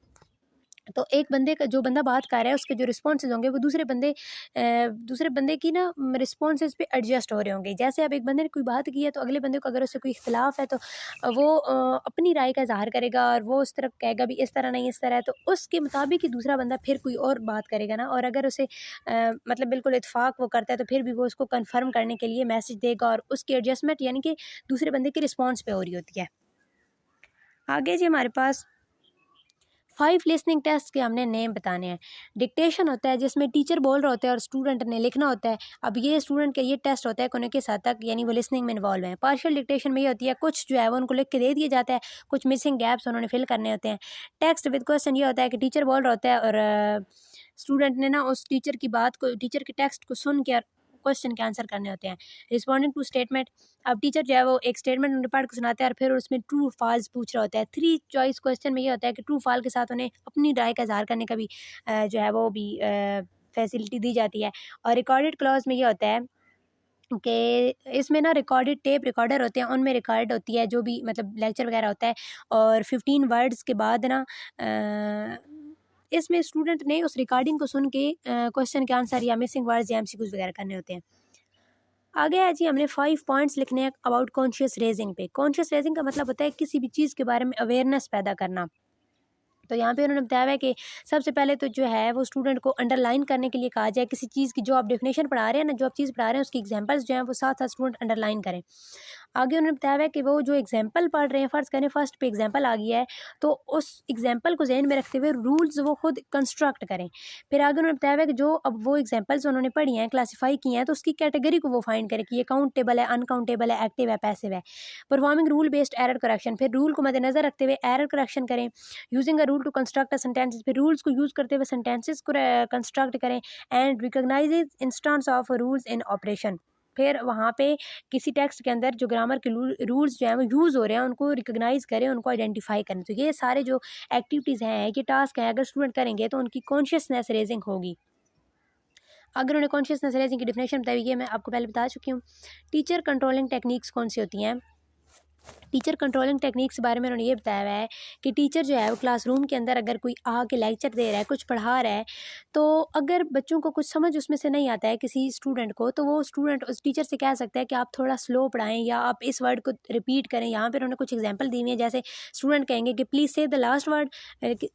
तो एक बंदे का, जो बंदा बात कर रहा है, उसके जो रिस्पॉन्सेज होंगे वो दूसरे बंदे की ना रिस्पॉन्सेज पे एडजस्ट हो रहे होंगे। जैसे अब एक बंदे ने कोई बात की है तो अगले बंदे को अगर उससे कोई इख्तिलाफ है तो वो अपनी राय का इज़हार करेगा और वो उस तरफ कहेगा भी इस तरह नहीं इस तरह है, तो उसके मुताबिक ही दूसरा बंदा फिर कोई और बात करेगा ना। और अगर उसे मतलब बिल्कुल इत्फाक वो करता है तो फिर भी वो उसको कन्फर्म करने के लिए मैसेज देगा, और उसकी एडजस्टमेंट यानी कि दूसरे बंदे के रिस्पॉन्स पे हो रही होती है। आगे जी हमारे पास 5 लिसनिंग टेस्ट के हमने नेम बताने हैं। डिक्टेशन होता है जिसमें टीचर बोल रहा होता है और स्टूडेंट ने लिखना होता है। अब ये स्टूडेंट का ये टेस्ट होता है कि उन्हें किस हद तक यानी वो लिसनिंग में इन्वॉल्व हैं। पार्शियल डिक्टेशन में ये होती है, कुछ जो है वो उनको लिख के दे दिया जाता है, कुछ मिसिंग गैप्स उन्होंने फिल करने होते हैं। टेक्स्ट विद क्वेश्चन ये होता है कि टीचर बोल रहा होता है और स्टूडेंट ने ना उस टीचर की बात को, टीचर के टेक्स्ट को सुन के क्वेश्चन के आंसर करने होते हैं। रिस्पॉन्डिंग टू स्टेटमेंट, अब टीचर जो है वो एक स्टेटमेंट उन्हें पढ़ के सुनाते हैं और फिर उसमें ट्रू फॉल्स पूछ रहा होता है। 3 चॉइस क्वेश्चन में ये होता है कि ट्रू फॉल्स के साथ उन्हें अपनी राय का इज़हार करने का भी जो है वो भी फैसिलिटी दी जाती है। और रिकॉर्डेड क्लॉज में ये होता है कि इसमें ना रिकॉर्डेड टेप रिकॉर्डर होते हैं, उनमें रिकॉर्ड होती है जो भी मतलब लेक्चर वगैरह होता है, और 15 वर्ड्स के बाद ना इसमें स्टूडेंट ने उस रिकॉर्डिंग को सुन के क्वेश्चन के आंसर या मिसिंग वर्ड्स या एमसीक्यूज वगैरह करने होते हैं। आगे है जी, हमने 5 पॉइंट्स लिखने हैं अबाउट कॉन्शियस रेजिंग पे। कॉन्शियस रेजिंग का मतलब होता है किसी भी चीज़ के बारे में अवेयरनेस पैदा करना। तो यहाँ पे उन्होंने बताया हुआ है कि सबसे पहले तो जो है वो स्टूडेंट को अंडरलाइन करने के लिए कहा जाए किसी चीज़ की, जो आप डेफिनेशन पढ़ा रहे हैं ना, जो आप चीज़ पढ़ा रहे हैं उसकी एग्जांपल्स जो हैं वो साथ साथ स्टूडेंट अंडरलाइन करें। आगे उन्होंने बताया हुआ है कि वो जो एग्जांपल पढ़ रहे हैं, फ़र्ज़ करें फर्स्ट पे एग्जांपल आ गया है, तो उस एग्जांपल को ज़हन में रखते हुए रूल्स वो खुद कंस्ट्रक्ट करें। फिर आगे उन्होंने बताया हुआ है कि जो अब वो एग्जांपल्स उन्होंने पढ़ी हैं, क्लासीफाई की हैं, तो उसकी कैटेगरी को वो फाइंड करें कि ये काउंटेबल है, अनकाउंटेबल है, एक्टिव है, पैसिव है। Performing rule based error correction, फिर रूल को मद्देनज़र रखते हुए एरर करेक्शन करें। Using a rule to construct a sentences, फिर रूल्स को यूज़ करते हुए सेंटेंसेस को कंस्ट्रक्ट करें। And recognise instance of rules in operation, फिर वहाँ पे किसी टेक्स्ट के अंदर जो ग्रामर के रूल्स जो हैं वो यूज़ हो रहे हैं उनको रिकॉग्नाइज करें, उनको आइडेंटिफाई करें। तो ये सारे जो एक्टिविटीज़ हैं, ये टास्क हैं, अगर स्टूडेंट करेंगे तो उनकी कॉन्शियसनेस रेजिंग होगी। अगर उन्हें कॉन्शियसनेस रेजिंग की डेफिनेशन बताई, ये मैं आपको पहले बता चुकी हूँ। टीचर कंट्रोलिंग टेक्निक्स कौन सी होती हैं? टीचर कंट्रोलिंग टेक्निक्स के बारे में उन्होंने ये बताया हुआ है कि टीचर जो है वो क्लासरूम के अंदर अगर कोई आके लेक्चर दे रहा है, कुछ पढ़ा रहा है, तो अगर बच्चों को कुछ समझ उसमें से नहीं आता है किसी स्टूडेंट को, तो वो स्टूडेंट उस टीचर से कह सकता है कि आप थोड़ा स्लो पढ़ाएं या आप इस वर्ड को रिपीट करें। यहाँ पर उन्होंने कुछ एग्जाम्पल दी हुई है, जैसे स्टूडेंट कहेंगे कि प्लीज़ से द लास्ट वर्ड,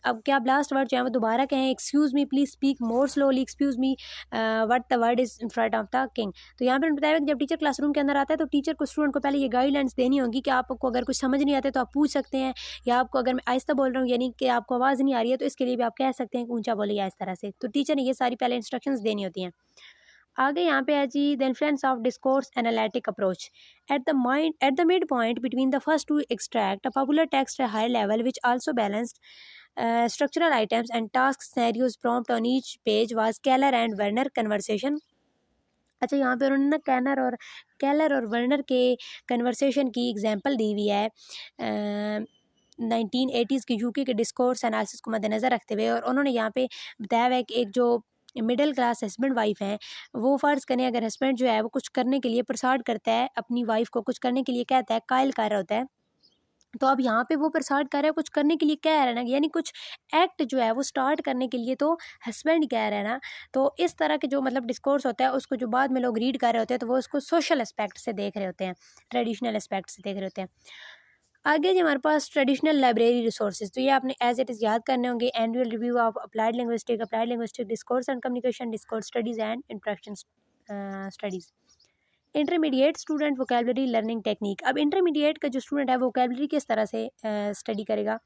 अब क्या आप लास्ट वर्ड जो है वो दोबारा कहें। Excuse me, please speak more slowly, excuse me what the word is in front of the king. तो यहाँ पर बताया कि जब टीचर क्लासरूम के अंदर आता है तो टीचर को स्टूडेंट को पहले ये गाइडलाइंस देनी होगी कि आपको अगर कुछ समझ नहीं आते तो आप पूछ सकते हैं, या आपको अगर मैं आहिस्ता बोल रहा हूँ यानी कि आपको आवाज़ नहीं आ रही है, तो इसके लिए भी आप कह सकते हैं कि ऊंचा बोलिए इस तरह से। तो टीचर ने ये सारी पहले इंस्ट्रक्शंस देनी होती हैं। आगे यहाँ पे है जी, the influence of discourse analytic approach. At the mid point between the first to extract a popular text at high level which also balanced structural items and task scenarios prompt on each page was Keller and Werner conversation। अच्छा, यहाँ पे उन्होंने ना Keller और Werner के conversation की example दी हुई है 1980s के यूके के डिस्कोर्स एनालिसिस को मद्देनज़र रखते हुए। और उन्होंने यहाँ पे बताया हुआ है कि एक जो मिडिल क्लास हस्बैंड वाइफ हैं, वो फ़र्ज़ करें अगर हस्बैंड जो है वो कुछ करने के लिए प्रसाद करता है, अपनी वाइफ को कुछ करने के लिए कहता है, कायल कर रहा होता है, तो अब यहाँ पे वो प्रसाद कर रहा है, कुछ करने के लिए कह रहा है ना, यानी कुछ एक्ट जो है वो स्टार्ट करने के लिए तो हस्बैंड कह रहा है ना। तो इस तरह के जो मतलब डिस्कोर्स होता है उसको जो बाद में लोग रीड कर रहे होते हैं तो वो उसको सोशल एस्पेक्ट से देख रहे होते हैं, ट्रेडिशनल एस्पेक्ट से देख रहे होते हैं। आगे जी हमारे पास ट्रेडिशनल लाइब्रेरी रिसोर्सेज, तो ये आपने एज इट इज़ याद करने होंगे। Annual review of applied linguistic discourse and communication discourse studies and interaction studies. Intermediate student vocabulary learning technique, अब इंटरमीडिएट का जो स्टूडेंट है वो वोकेबलरी किस तरह से स्टडी करेगा,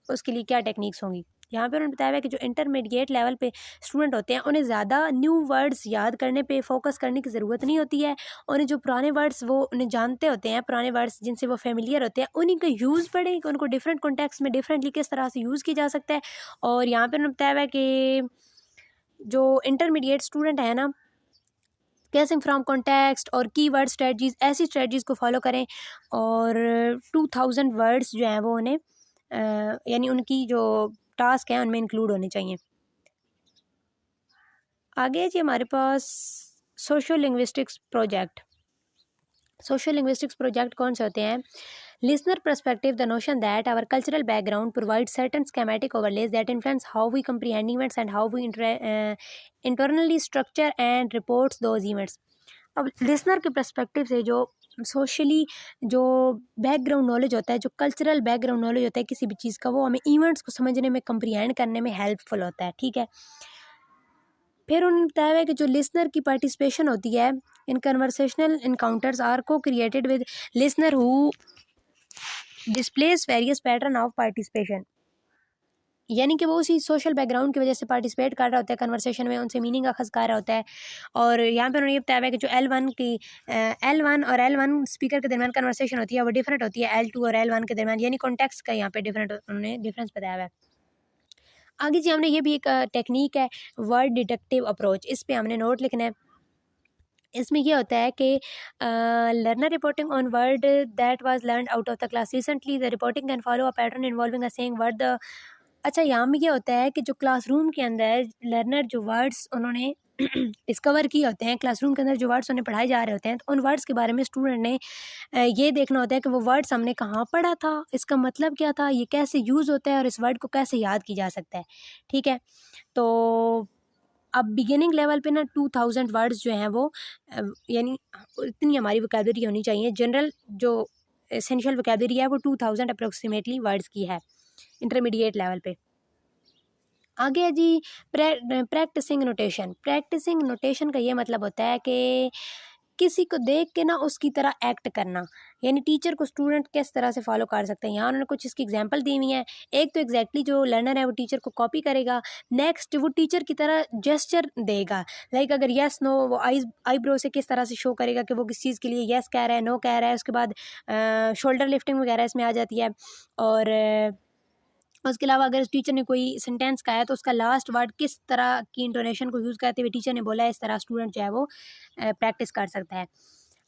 उसके लिए क्या टेक्निक्स होंगी। यहाँ पे उन्होंने बताया है कि जो इंटरमीडिएट लेवल पे स्टूडेंट होते हैं उन्हें ज़्यादा न्यू वर्ड्स याद करने पे फोकस करने की ज़रूरत नहीं होती है। उन्हें जो पुराने वर्ड्स वो उन्हें जानते होते हैं, पुराने वर्ड्स जिनसे वो फेमिलियर होते हैं, उन्हीं का यूज़ पढ़ें कि उनको डिफरेंट कॉन्टेक्स्ट में डिफरेंटली किस तरह से यूज़ किया जा सकता है। और यहाँ पर उन्होंने बताया है कि जो इंटरमीडिएट स्टूडेंट है ना, गेसिंग फ्रॉम कॉन्टेक्स्ट और कीवर्ड स्ट्रेटजीज, ऐसी स्ट्रेटजीज को फॉलो करें। और 2000 वर्ड्स जो हैं वो उन्हें यानी उनकी जो टास्क है उनमें इंक्लूड होने चाहिए। आगे जी हमारे पास social linguistics project. Social linguistics project कौन से होते हैं? Listener perspective, the notion that our cultural background provides certain schematic overlays that influence how we comprehend events and how we internally structure and reports those events। अब listener के perspective से जो socially जो background knowledge होता है, जो cultural background knowledge होता है किसी भी चीज़ का, वो हमें इवेंट्स को समझने में, कंप्रीहेंड करने में हेल्पफुल होता है। ठीक है, फिर उन्होंने बताया है कि जो लिसनर की पार्टिसिपेशन होती है इन कन्वर्सेशनल इनकाउंटर्स आर को created with listener who displace various pattern of participation, यानी कि वो उसी सोशल बैकग्राउंड की वजह से पार्टिसिपेट कर रहा होता है कन्वर्सेशन में, उनसे मीनिंग अखज़ कर रहा होता है। और यहाँ पे उन्होंने ये बताया है कि जो L1 और L1 स्पीकर के दरमियान कन्वर्सेशन होती है वो डिफरेंट होती है L2 और L1 के दरमियान, यानी कॉन्टेक्स्ट का यहाँ पे उन्होंने डिफरेंस बताया हुआ है। आगे जी हमने ये भी एक टेक्निक है वर्ड डिडक्टिव अप्रोच, इस पर हमने नोट लिखना है। इसमें ये होता है कि learner reporting on word that was learned out of the class recently, the reporting can follow a pattern involving a saying word the. अच्छा, यहाँ में ये होता है कि जो क्लासरूम के अंदर लर्नर जो वर्ड्स उन्होंने डिस्कवर किए होते हैं, क्लासरूम के अंदर जो वर्ड्स उन्हें पढ़ाए जा रहे होते हैं, तो उन वर्ड्स के बारे में स्टूडेंट ने ये देखना होता है कि वो वर्ड्स हमने कहाँ पढ़ा था, इसका मतलब क्या था, ये कैसे यूज़ होता है और इस वर्ड को कैसे याद किया जा सकता है। ठीक है, तो अब बिगिनिंग लेवल पे ना 2000 वर्ड्स जो हैं वो यानी इतनी हमारी वोकैबुलरी होनी चाहिए। जनरल जो एसेंशियल वोकैबुलरी है वो 2000 अप्रोक्सीमेटली वर्ड्स की है इंटरमीडिएट लेवल पे। आगे है जी प्रैक्टिसिंग नोटेशन। प्रैक्टिसिंग नोटेशन का ये मतलब होता है कि किसी को देख के ना उसकी तरह एक्ट करना, यानी टीचर को स्टूडेंट किस तरह से फॉलो कर सकते हैं। यहाँ उन्होंने कुछ इसकी एग्जांपल दी हुई हैं। एक तो एग्जैक्टली जो लर्नर है वो टीचर को कॉपी करेगा, नेक्स्ट वो टीचर की तरह जेस्चर देगा, लाइक अगर यस नो वो आईब्रो से किस तरह से शो करेगा कि वो किस चीज़ के लिए यस कह रहा है, नो कह रहा है। उसके बाद शोल्डर लिफ्टिंग वगैरह इसमें आ जाती है। और उसके अलावा अगर टीचर ने कोई सेंटेंस कहा है तो उसका लास्ट वर्ड किस तरह की इंटोनेशन को यूज़ करते हुए टीचर ने बोला है, इस तरह स्टूडेंट जो है वो प्रैक्टिस कर सकता है।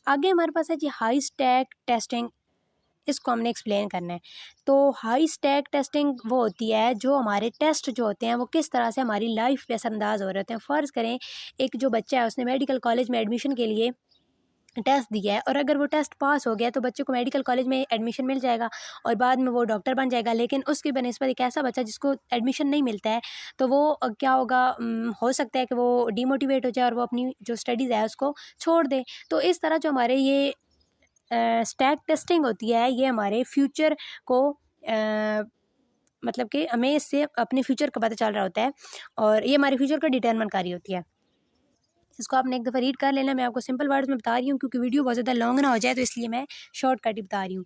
आगे हमारे पास है जी हाई स्टैक टेस्टिंग। इसको हमने एक्सप्लेन करना है। तो हाई स्टैक टेस्टिंग वो होती है जो हमारे टेस्ट जो होते हैं वो किस तरह से हमारी लाइफ पे असरअंदाज हो रहे होते हैं। फ़र्ज़ करें एक जो बच्चा है उसने मेडिकल कॉलेज में एडमिशन के लिए टेस्ट दिया है और अगर वो टेस्ट पास हो गया तो बच्चे को मेडिकल कॉलेज में एडमिशन मिल जाएगा और बाद में वो डॉक्टर बन जाएगा। लेकिन उसकी बनस्पत एक ऐसा बच्चा जिसको एडमिशन नहीं मिलता है तो वो क्या होगा, हो सकता है कि वो डीमोटिवेट हो जाए और वो अपनी जो स्टडीज़ है उसको छोड़ दे। तो इस तरह जो हमारे ये स्टैक टेस्टिंग होती है ये हमारे फ्यूचर को मतलब कि हमें इससे अपने फ्यूचर का पता चल रहा होता है और ये हमारे फ्यूचर को डिटरमिन करी होती है। इसको आपने एक दफ़ा रीड कर लेना। मैं आपको सिंपल वर्ड्स में बता रही हूँ क्योंकि वीडियो बहुत ज़्यादा लॉन्ग ना हो जाए, तो इसलिए मैं शॉर्टकट ही बता रही हूँ।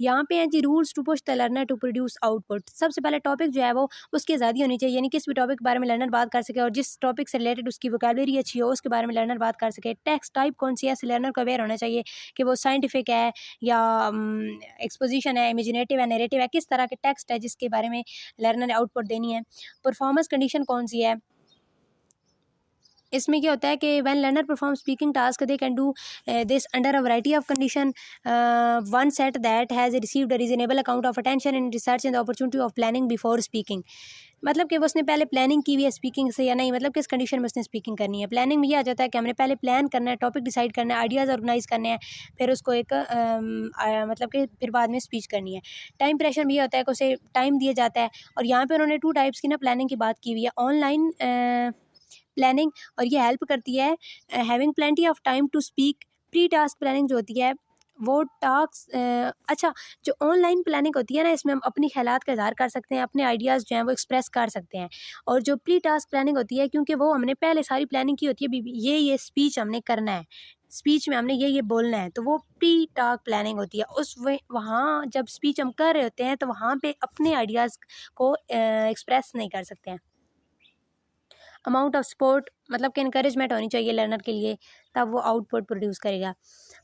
यहाँ पे है जी rules to push the learner to produce output. सबसे पहले टॉपिक जो है वो उसकी आज़ादी होनी चाहिए, यानी किस भी टॉपिक के बारे में लर्नर बात कर सके और जिस टॉपिक से रिलेटेड उसकी वोकैबुलरी अच्छी हो उसके बारे में लर्नर बात कर सके। टेक्स्ट टाइप कौन सी है, ऐसे लर्नर को अवेयर होना चाहिए कि वो साइंटिफिक है या एक्सपोजिशन है, इमेजिनेटिव है, नैरेटिव है, किस तरह के टेक्स्ट है जिसके बारे में लर्नर ने आउटपुट देनी है। परफॉर्मेंस कंडीशन कौन सी है, इसमें क्या होता है कि when learner perform speaking task they can do this under a variety of condition. One set that has received a reasonable account of attention in research and the opportunity of planning before speaking. मतलब कि वो उसने पहले planning की हुई है speaking से या नहीं, मतलब किस कंडीशन में उसने स्पीकिंग करनी है। प्लानिंग में ये आ जाता है कि हमने पहले प्लान करना है, टॉपिक डिसाइड करना है, आइडियाज़ ऑर्गेनाइज करने हैं, फिर उसको एक मतलब कि फिर बाद में स्पीच करनी है। टाइम प्रेशर में ये होता है कि उसे टाइम दिया जाता है और यहाँ पे उन्होंने 2 टाइप्स की ना प्लानिंग की बात की हुई है। ऑनलाइन प्लानिंग और ये हेल्प करती है having plenty of time to speak. Pre task planning जो होती है वो टास्क अच्छा, जो ऑनलाइन प्लानिंग होती है ना इसमें हम अपनी ख्यालात का इज़हार कर सकते हैं, अपने आइडियाज़ जो हैं वो एक्सप्रेस कर सकते हैं। और जो प्री टास्क प्लानिंग होती है क्योंकि वो हमने पहले सारी प्लानिंग की होती है, ये स्पीच हमने करना है, स्पीच में हमने ये बोलना है, तो वो प्री टास्क प्लानिंग होती है। उस वहाँ जब स्पीच हम कर रहे होते हैं तो वहाँ पे अपने आइडियाज़ को एक्सप्रेस नहीं कर सकते हैं। अमाउंट ऑफ सपोर्ट मतलब कि इनकरेजमेंट होनी चाहिए लर्नर के लिए, तब वो आउटपुट प्रोड्यूस करेगा।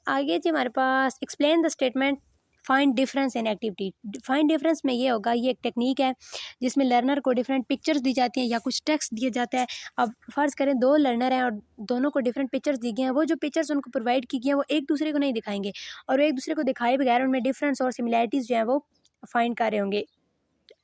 आगे जी हमारे पास explain the statement find difference in activity. Find difference में ये होगा, ये एक टेक्निक है जिसमें लर्नर को डिफरेंट पिक्चर्स दी जाती हैं या कुछ टेक्स्ट दिया जाता है। अब फ़र्ज़ करें 2 लर्नर हैं और दोनों को डिफरेंट पिक्चर्स दी गई हैं, वो जो पिक्चर्स उनको प्रोवाइड की गई हैं वो एक दूसरे को नहीं दिखाएंगे और वो एक दूसरे को दिखाए बगैर उनमें डिफरेंस और सिमिलैरिटीज़ जो हैं वो फाइंड कर रहे होंगे।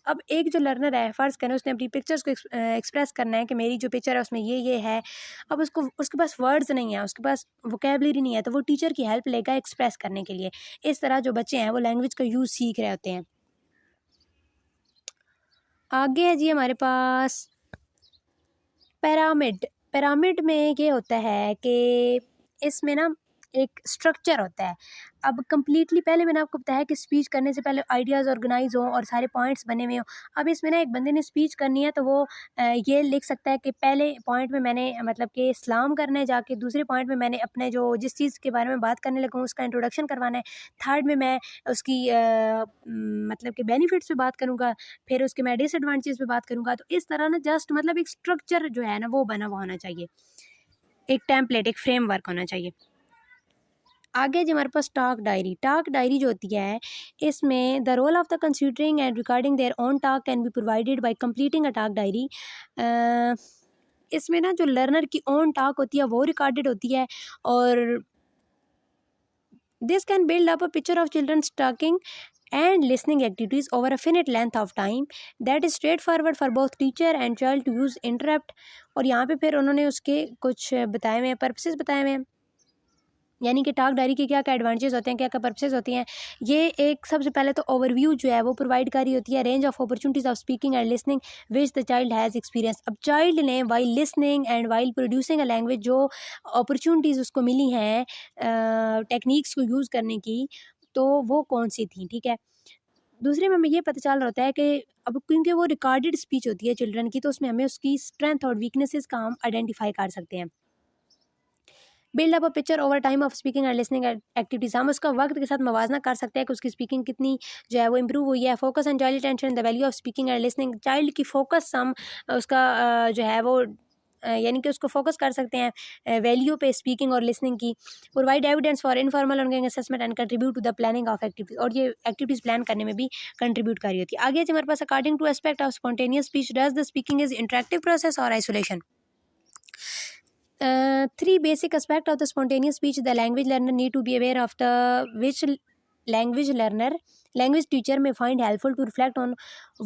अब एक जो लर्नर है फ़र्ज़ करें उसने अपनी पिक्चर्स को एक्सप्रेस करना है कि मेरी जो पिक्चर है उसमें ये है। अब उसके पास वर्ड्स नहीं है, उसके पास वोकैबुलरी नहीं है, तो वो टीचर की हेल्प लेगा एक्सप्रेस करने के लिए। इस तरह जो बच्चे हैं वो लैंग्वेज का यूज़ सीख रहे होते हैं। आगे है जी हमारे पास पिरामिड। पिरामिड में ये होता है कि इसमें ना एक स्ट्रक्चर होता है। अब कंप्लीटली पहले मैंने आपको बताया कि स्पीच करने से पहले आइडियाज़ ऑर्गेनाइज़ हों और सारे पॉइंट्स बने हुए हों। अब इसमें ना एक बंदे ने स्पीच करनी है तो वो ये लिख सकता है कि पहले पॉइंट में मैंने मतलब कि सलाम करना है जाके, दूसरे पॉइंट में मैंने अपने जो जिस चीज़ के बारे में बात करने लगा हूँ उसका इंट्रोडक्शन करवाना है, थर्ड में मैं उसकी मतलब कि बेनिफिट्स पे बात करूँगा, फिर उसके मैं डिसएडवांटेजेस पे बात करूँगा। तो इस तरह ना जस्ट मतलब एक स्ट्रक्चर जो है ना वो बना हुआ होना चाहिए, एक टेम्पलेट, एक फ्रेमवर्क होना चाहिए। आगे जो हमारे पास टॉक डायरी। टॉक डायरी जो होती है इसमें the role of the considering and recording their own talk can be provided by completing a talk diary. इसमें ना जो लर्नर की ओन टॉक होती है वो रिकॉर्डेड होती है, और this can build up a picture of children's talking and listening activities over a finite length of time that is straightforward for both teacher and child to use interrupt। और यहाँ पे फिर उन्होंने उसके कुछ बताए हुए हैं, पर्पसेस बताए हुए हैं, यानी कि टॉक डायरी के क्या क्या एडवांटेजेस होते हैं, क्या क्या पर्पसेस होती हैं। ये एक सबसे पहले तो ओवरव्यू जो है वो प्रोवाइड करी होती है, range of opportunities of speaking and listening which the child has experience. अब चाइल्ड ने while listening and while producing a language जो अपॉर्चुनिटीज़ उसको मिली हैं टेक्निक्स को यूज़ करने की, तो वो कौन सी थी, ठीक है। दूसरे में हमें ये पता चल रहा होता है कि अब क्योंकि वो रिकॉर्डेड स्पीच होती है चिल्ड्रन की, तो उसमें हमें उसकी स्ट्रेंथ और वीकनेसेस का हम आइडेंटिफाई कर सकते हैं। Build up a picture over time of speaking and listening activities, हम उसका वक्त के साथ मवाजना कर सकते हैं कि उसकी स्पीकिंग कितनी जो है वो इम्प्रूव हुई है। Focus and child attention the value of speaking and listening, child की फोकस हम उसका जो है वो यानी कि उसको फोकस कर सकते हैं वैल्यू पे स्पीकिंग और लिसनिंग की। Provide evidence for informal ongoing assessment and contribute to the planning of activities, और ये एक्टिविटीज प्लान करने में भी कंट्रीब्यूट कर रही होती है। आगे हमारे पास according to aspect of spontaneous speech does the speaking is interactive process और isolation. Three basic aspects of the spontaneous speech the language learner need to be aware of, the which language teacher may find helpful to reflect on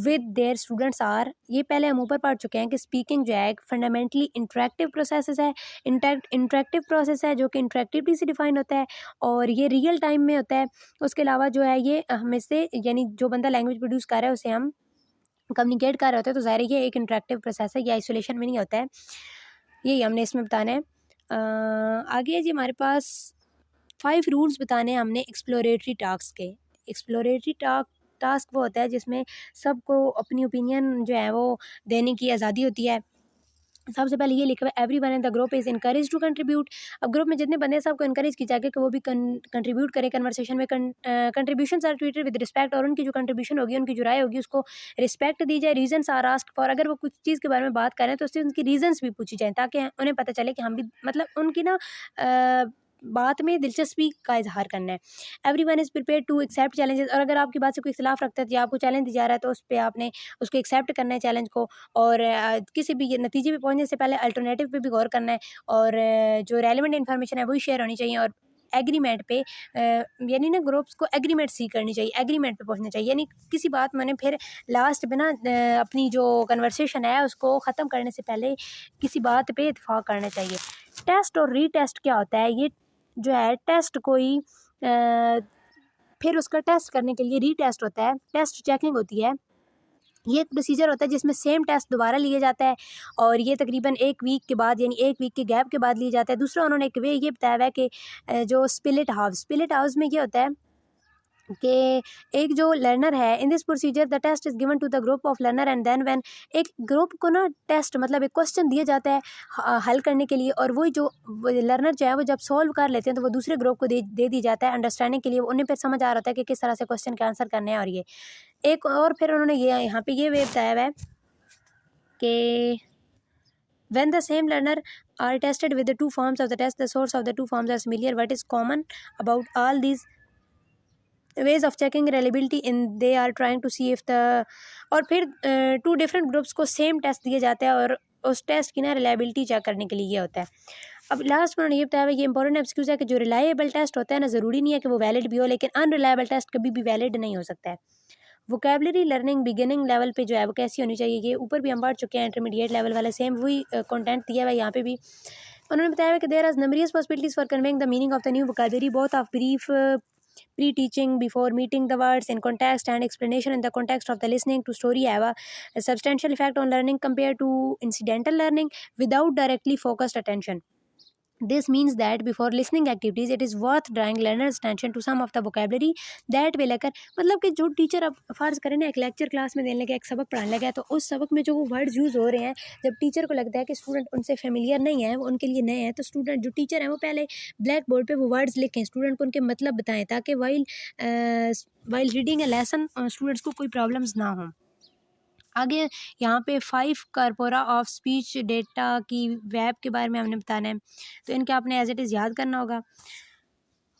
with their students are, ये पहले हम ऊपर पढ़ चुके हैं कि speaking जो है फंडामेंटली इंटरेक्टिव प्रोसेस है, इंटरेक्टिव प्रोसेस है जो कि इंटरेक्टिविटी से डिफाइन होता है और ये रियल टाइम में होता है। उसके अलावा जो है ये हमें से यानी जो बंदा लैंग्वेज प्रोड्यूस कर रहा है उसे हम कम्युनिकेट कर रहे होते हैं, तो ज़ाहिर ये एक इंटरेक्टिव प्रोसेस है, ये आइसोलेशन में नहीं होता है। यही हमने इसमें बताना है। आगे जी हमारे पास 5 रूल्स बताने हैं हमने एक्सप्लोरेटरी टास्क के। एक्सप्लोरेटरी टास्क वो होता है जिसमें सबको अपनी ओपिनियन जो है वो देने की आज़ादी होती है। सबसे पहले ये लिखा हुआ है everyone in the group is encourage to contribute. अब ग्रुप में जितने बंदे हैं सबको इनकरेज की जाएगी कि वो भी कंट्रीब्यूट करें कन्वर्सेशन में। Contribution are treated with respect, और उनकी जो कंट्रीब्यूशन होगी, उनकी जो राय होगी, उसको रिस्पेक्ट दी जाए। रीजंस आर आस्क्ड फॉर, अगर वो कुछ चीज़ के बारे में बात करें तो उससे उनकी रीजंस भी पूछी जाए ताकि उन्हें पता चले कि हम भी मतलब उनकी ना बात में दिलचस्पी का इजहार करना है। Everyone is prepared to accept challenges, और अगर आपकी बात से कोई इख्तिलाफ रखता है तो आपको चैलेंज दिया जा रहा है तो उस पर आपने उसको एक्सेप्ट करना है चैलेंज को, और किसी भी नतीजे पे पहुंचने से पहले अल्टरनेटिव पे भी गौर करना है, और जो रेलिवेंट इन्फॉर्मेशन है वही शेयर होनी चाहिए, और एग्रीमेंट पे यानी ना ग्रुप्स को एग्रीमेंट सी करनी चाहिए, एग्रीमेंट पे पहुंचना चाहिए। यानी किसी बात मैंने फिर लास्ट में ना अपनी जो कन्वर्सेशन है उसको ख़त्म करने से पहले किसी बात पे इत्फाक करना चाहिए। टेस्ट और रीटेस्ट क्या होता है, ये जो है टेस्ट कोई फिर उसका टेस्ट करने के लिए रीटेस्ट होता है, टेस्ट चेकिंग होती है। ये एक प्रोसीजर होता है जिसमें सेम टेस्ट दोबारा लिया जाता है, और ये तकरीबन 1 वीक के बाद यानी 1 वीक के गैप के बाद लिया जाता है। दूसरा उन्होंने एक वे ये बताया हुआ है कि जो स्पिलिट हाउस में ये होता है कि एक जो लर्नर है in this procedure the test is given to the group of learner and then when, एक ग्रुप को ना टेस्ट मतलब एक क्वेश्चन दिया जाता है हल करने के लिए, और वही जो लर्नर जो है वो जब सॉल्व कर लेते हैं तो वो दूसरे ग्रुप को दे दी जाता है अंडरस्टैंडिंग के लिए। उन्हें फिर समझ आ रहा है कि किस तरह से क्वेश्चन के आंसर करने हैं। और ये एक और फिर उन्होंने ये यहाँ पे ये वे बताया हुआ है कि when the same learner are tested with the 2 forms of the test, the source of the 2 forms are familiar. What is common about all these ways of checking reliability in they are trying to see if the, और फिर 2 different groups को same taste दिए जाते हैं और उस test की ना रिलायबिलिटी चेक करने के लिए ये होता है। अब लास्ट में ये बताया ये इंपॉर्टेंट एक्सक्यूज़ है कि जो रिलायबल टेस्ट होता है ना, ज़रूरी नहीं है कि वो वैलिड भी हो, लेकिन अनरिलायबल टेस्ट कभी भी वैलिड नहीं हो सकता है। वोकेबलरी लर्निंग बिगिनिंग लेवल पे जो है वो कैसी होनी चाहिए, ये ऊपर भी हम पढ़ चुके हैं, इंटरमीडिएट लेवल वाला सेम वही कंटेंट दिया हुआ है यहाँ पे भी। उन्होंने बताया कि there are numerous possibilities for conveying the meaning of the new vocabulary both of brief pre-teaching before meeting the words in context and explanation in the context of the listening to story have a substantial effect on learning compared to incidental learning without directly focused attention. This means that before listening activities it is worth drawing learners attention to some of the vocabulary that will occur। मतलब कि जो teacher अब फ़र्ज़ करें ना एक lecture class में देने लगे, एक सबक पढ़ाने लगा, तो उस सबक में जो वो वर्ड्स यूज़ हो रहे हैं, जब टीचर को लगता है कि स्टूडेंट उनसे फेमिलियर नहीं है, वो उनके लिए नए हैं, तो स्टूडेंट जो टीचर हैं वो पहले ब्लैक बोर्ड पे वो वर्ड्स लिखें, स्टूडेंट को उनके मतलब बताएं, ताकि वाइल रीडिंग ए लेसन स्टूडेंट्स को कोई प्रॉब्लम्स ना हों। आगे यहाँ पे 5 कार्पोरा ऑफ स्पीच डेटा की वेब के बारे में हमने बताना है, तो इनके आपने एज इट इज़ याद करना होगा।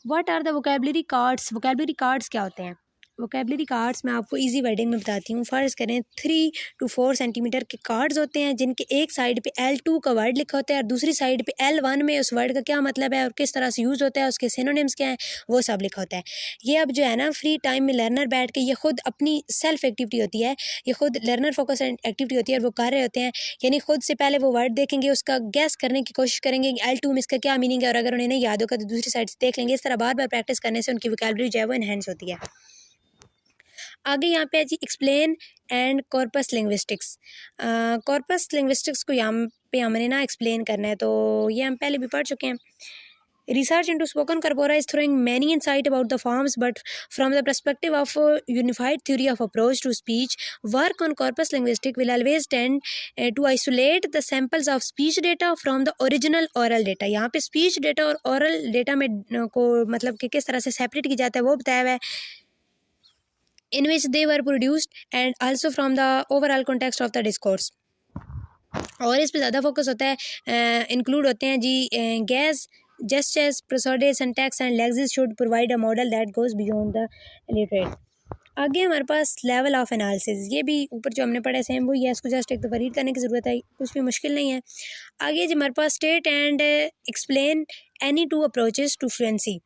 What are the vocabulary cards, vocabulary cards क्या होते हैं। वोकेबलरी कार्ड्स मैं आपको इजी वर्डिंग में बताती हूँ। फ़र्ज़ करें 3 to 4 सेंटीमीटर के कार्ड्स होते हैं जिनके एक साइड पे L2 का वर्ड लिखा होता है और दूसरी साइड पे L1 में उस वर्ड का क्या मतलब है और किस तरह से यूज़ होता है, उसके सिनोनिम्स क्या हैं, वो सब लिखा होता है। ये अब जो है ना फ्री टाइम में लर्नर बैठ के ये खुद अपनी सेल्फ एक्टिविटी होती है, ये खुद लर्नर फोकस एक्टिविटी होती है और वो कर रहे होते हैं। यानी खुद से पहले वो वर्ड देखेंगे, उसका गैस करने की कोशिश करेंगे कि L2 में इसका क्या मीनिंग है, और अगर उन्हें नहीं याद होगा तो दूसरी साइड से देख लेंगे। इस तरह बार बार प्रैक्टिस करने से उनकी वोकैबुलरी जो है वो एनहेंस होती है। आगे यहाँ पे है जी explain and corpus linguistics. Corpus linguistics को यहाँ पे हमने ना एक्सप्लेन करना है, तो ये हम पहले भी पढ़ चुके हैं। Research into spoken corpora is throwing many insight about the forms, but from the perspective of a unified theory of approach to speech, work on corpus linguistic will always tend to isolate the samples of speech data from the original oral data। यहाँ पे speech data और oral data में को मतलब कि किस तरह से separate की जाता है वो बताया हुआ है, in which they were produced and also from the overall context of the discourse। और इस पे ज़्यादा फोकस होता है, इंक्लूड होते हैं जी gas gestures, prosody, syntax and lexis should provide a model that goes beyond the literate। आगे हमारे पास लेवल ऑफ एनालिसिस, ये भी ऊपर जो हमने पढ़ा सेम वही है, इसको जस्ट एक दफ़ा रीड करने की ज़रूरत है, कुछ भी मुश्किल नहीं है। आगे जी हमारे पास state and explain any two approaches to fluency.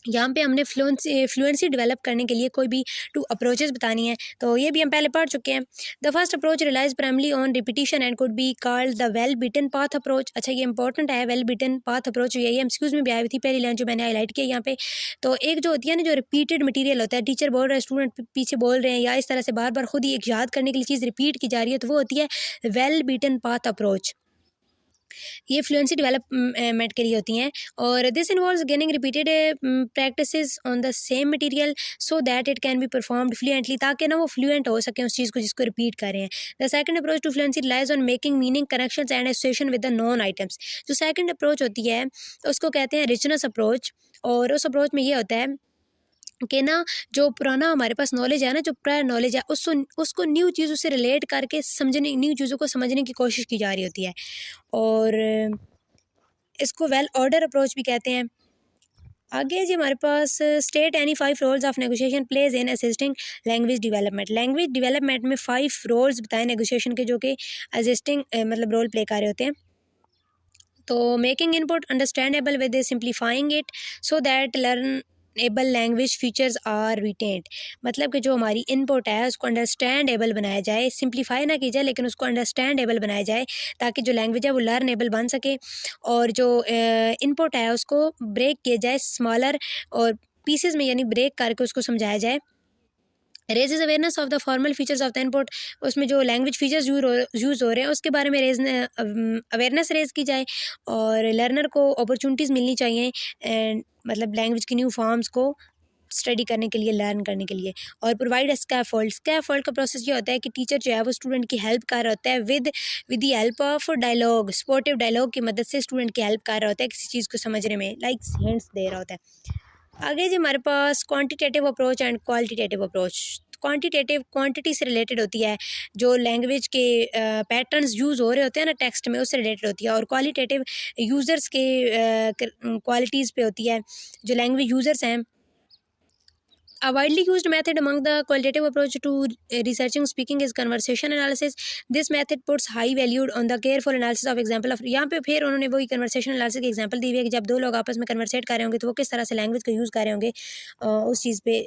यहाँ पे हमने फ्लुएंसी डेवलप करने के लिए कोई भी 2 अप्रोचेस बतानी है, तो ये भी हम पहले पढ़ चुके हैं। The first approach relies primarily on repetition and could be called the well beaten path approach. अच्छा ये इंपॉर्टेंट है, वेल बिटन पाथ अप्रोच, ये एमसीक्यूज में भी आई हुई थी पहली लाइन जो मैंने हाईलाइट किया यहाँ पे। तो एक जो होती है ना, जो रिपीटेड मटीरियल होता है, टीचर बोल रहा है, स्टूडेंट पीछे बोल रहे हैं, या इस तरह से बार बार खुद ही एक याद करने के लिए चीज़ रिपीट की जा रही है, तो वो होती है वेल बिटन पाथ अप्रोच। ये फ्लुएंसी डेवलपमेंट के लिए होती हैं, और this involves gaining repeated practices on the same material so that it can be performed fluently, ताकि ना वो फ्लुएंट हो सके उस चीज़ को जिसको रिपीट कर रहे हैं। The second approach to fluency relies on making meaning connections and association with the known items. जो सेकंड अप्रोच होती है उसको कहते हैं रिचनेस अप्रोच, और उस अप्रोच में ये होता है कि ना जो पुराना हमारे पास नॉलेज है ना, जो प्रायर नॉलेज है, उसको न्यू चीज़ों से रिलेट करके समझने, न्यू चीज़ों को समझने की कोशिश की जा रही होती है, और इसको वेल ऑर्डर अप्रोच भी कहते हैं। आगे जी हमारे पास state any 5 roles of negotiation plays in assisting language development. Language development में 5 रोल्स बताएं नेगोशिएशन के, जो कि असिस्टिंग मतलब रोल प्ले कर रहे होते हैं। तो making input understandable with simplifying it so that learnable language features are retained. मतलब कि जो हमारी इनपुट है उसको अंडरस्टैंडेबल बनाया जाए, सिंप्लीफाई ना की जाए लेकिन उसको अंडरस्टैंडेबल बनाया जाए, ताकि जो लैंग्वेज है वो लर्नेबल बन सके, और जो इनपुट है उसको ब्रेक किया जाए स्मॉलर और पीसेस में, यानी ब्रेक करके उसको समझाया जाए। Raises awareness of the formal features of the input, उसमें जो लैंग्वेज फीचर्स यूज़ हो रहे हैं उसके बारे में अवेयरनेस रेज की जाए, और लर्नर को अपॉर्चुनिटीज़ मिलनी चाहिए एंड मतलब लैंग्वेज की न्यू फॉर्म्स को स्टडी करने के लिए, लर्न करने के लिए। और प्रोवाइड स्कैफोल्ड। स्कैफोल्ड का प्रोसेस ये होता है कि टीचर जो है वो स्टूडेंट की हेल्प कर रहा होता है with the help of dialogue, supportive dialogue की मदद से स्टूडेंट की हेल्प कर रहा होता है किसी चीज़ को समझने में, लाइक हिंट्स दे रहा होता है। आगे जी हमारे पास quantitative approach and qualitative approach. Quantitative quantity से रिलेटेड होती है, जो लैंग्वेज के पैटर्न्स यूज़ हो रहे होते हैं ना टेक्स्ट में, उससे रिलेटेड होती है, और क्वालिटेटिव यूज़र्स के क्वालिटीज़ पे होती है, जो लैंग्वेज यूज़र्स हैं। A widely used method among the qualitative approach to researching speaking is conversation analysis. This method puts high value on the careful analysis of example of। यहाँ पे फिर उन्होंने वही conversation analysis के example दी हुई है कि जब 2 लोग आपस में conversate कर रहे होंगे तो वो किस तरह से language का use कर रहे होंगे, उस चीज़ पे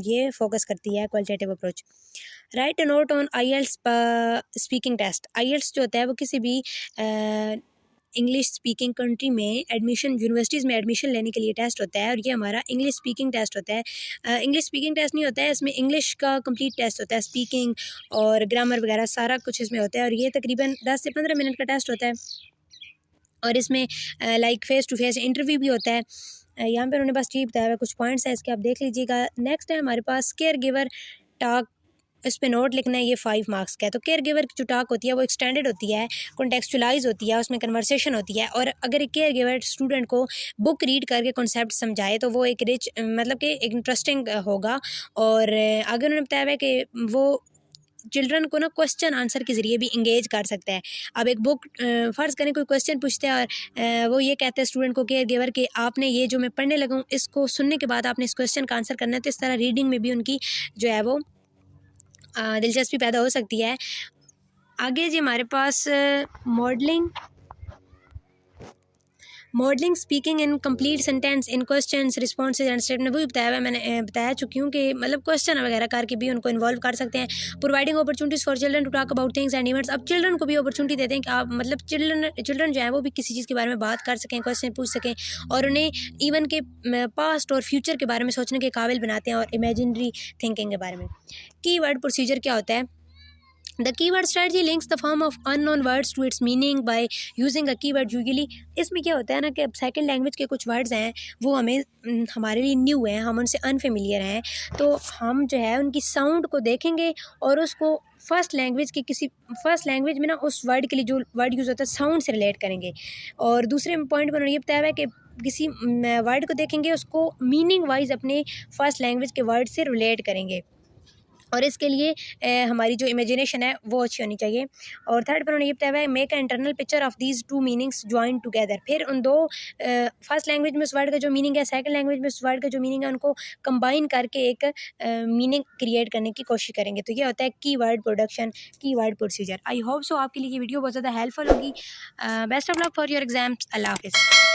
ये focus करती है qualitative approach। Write a note on IELTS speaking test। IELTS जो होता है वो किसी भी इंग्लिश स्पीकिंग कंट्री में एडमिशन, यूनिवर्सिटीज़ में एडमिशन लेने के लिए टेस्ट होता है, और ये हमारा इंग्लिश स्पीकिंग टेस्ट होता है। इंग्लिश स्पीकिंग टेस्ट नहीं होता है, इसमें इंग्लिश का कंप्लीट टेस्ट होता है, स्पीकिंग और ग्रामर वगैरह सारा कुछ इसमें होता है, और ये तकरीबन 10 से 15 मिनट का टेस्ट होता है, और इसमें like face to face interview भी होता है। यहाँ पर उन्होंने बस ये बताया हुआ कुछ पॉइंट्स हैं, इसके आप देख लीजिएगा। नेक्स्ट है हमारे पास केयर गिवर टॉक। इस पे नोट लिखना है, ये 5 मार्क्स का है। तो केयर गिवर की जो टॉक होती है वो एक्सटेंडेड होती है, कॉन्टेक्चुअलाइज होती है, उसमें कन्वर्सेशन होती है, और अगर एक केयर गिवर स्टूडेंट को बुक रीड करके कॉन्सेप्ट समझाए तो वो एक रिच मतलब कि एक इंटरेस्टिंग होगा। और आगे उन्होंने बताया है कि वो चिल्ड्रन को ना क्वेश्चन आंसर के ज़रिए भी इंगेज कर सकता है। अब एक बुक फ़र्ज़ करें कोई क्वेश्चन पूछता है और वो ये कहता है स्टूडेंट को, केयर गिवर, कि आपने ये जो मैं पढ़ने लगा हूँ इसको सुनने के बाद आपने इस क्वेश्चन का आंसर करना है। तो इस तरह रीडिंग में भी उनकी जो है वो दिलचस्पी पैदा हो सकती है। आगे जी हमारे पास modelling speaking in complete sentence in questions responses and statement, वही बताया हुआ है, मैंने बता चुकी हूँ कि मतलब क्वेश्चन वगैरह करके भी उनको इन्वॉल्व कर सकते हैं। Providing opportunities for children to talk about things and events, अब चिल्ड्रन को भी अपॉर्चुनिटी देते हैं कि आप मतलब चिल्ड्रन जो है वो भी किसी चीज़ के बारे में बात कर सकें, क्वेश्चन पूछ सकें और उन्हें इवन के पास्ट और फ्यूचर के बारे में सोचने के काबिल बनाते हैं और इमेजिनरी थिंकिंग के बारे में। कीवर्ड प्रोसीजर क्या होता है? The keyword strategy links the form of unknown words to its meaning by using a keyword usually। इसमें क्या होता है ना कि अब सेकंड लैंग्वेज के कुछ वर्ड्स हैं वो हमारे लिए न्यू हैं, हम उनसे अनफेमिलियर हैं, तो हम जो है उनकी साउंड को देखेंगे और उसको फर्स्ट लैंग्वेज में ना उस वर्ड के लिए जो वर्ड यूज़ होता है साउंड से रिलेट करेंगे। और दूसरे पॉइंट पर उन्होंने ये बताया है कि किसी वर्ड को देखेंगे उसको मीनिंग वाइज अपने फर्स्ट लैंग्वेज के वर्ड से रिलेट करेंगे और इसके लिए हमारी जो इमेजिनेशन है वो अच्छी होनी चाहिए। और थर्ड पर उन्होंने ये बताया है make a internal picture of these two meanings join together, फिर उन दो फर्स्ट लैंग्वेज में उस वर्ड का जो मीनिंग है, सेकंड लैंग्वेज में उस वर्ड का जो मीनिंग है, उनको कंबाइन करके एक मीनिंग क्रिएट करने की कोशिश करेंगे। तो ये होता है keyword production, keyword procedure. I hope so आपके लिए ये वीडियो बहुत ज़्यादा हेल्पफुल होगी। Best of luck for your exams. अल्लाह हाफिज़।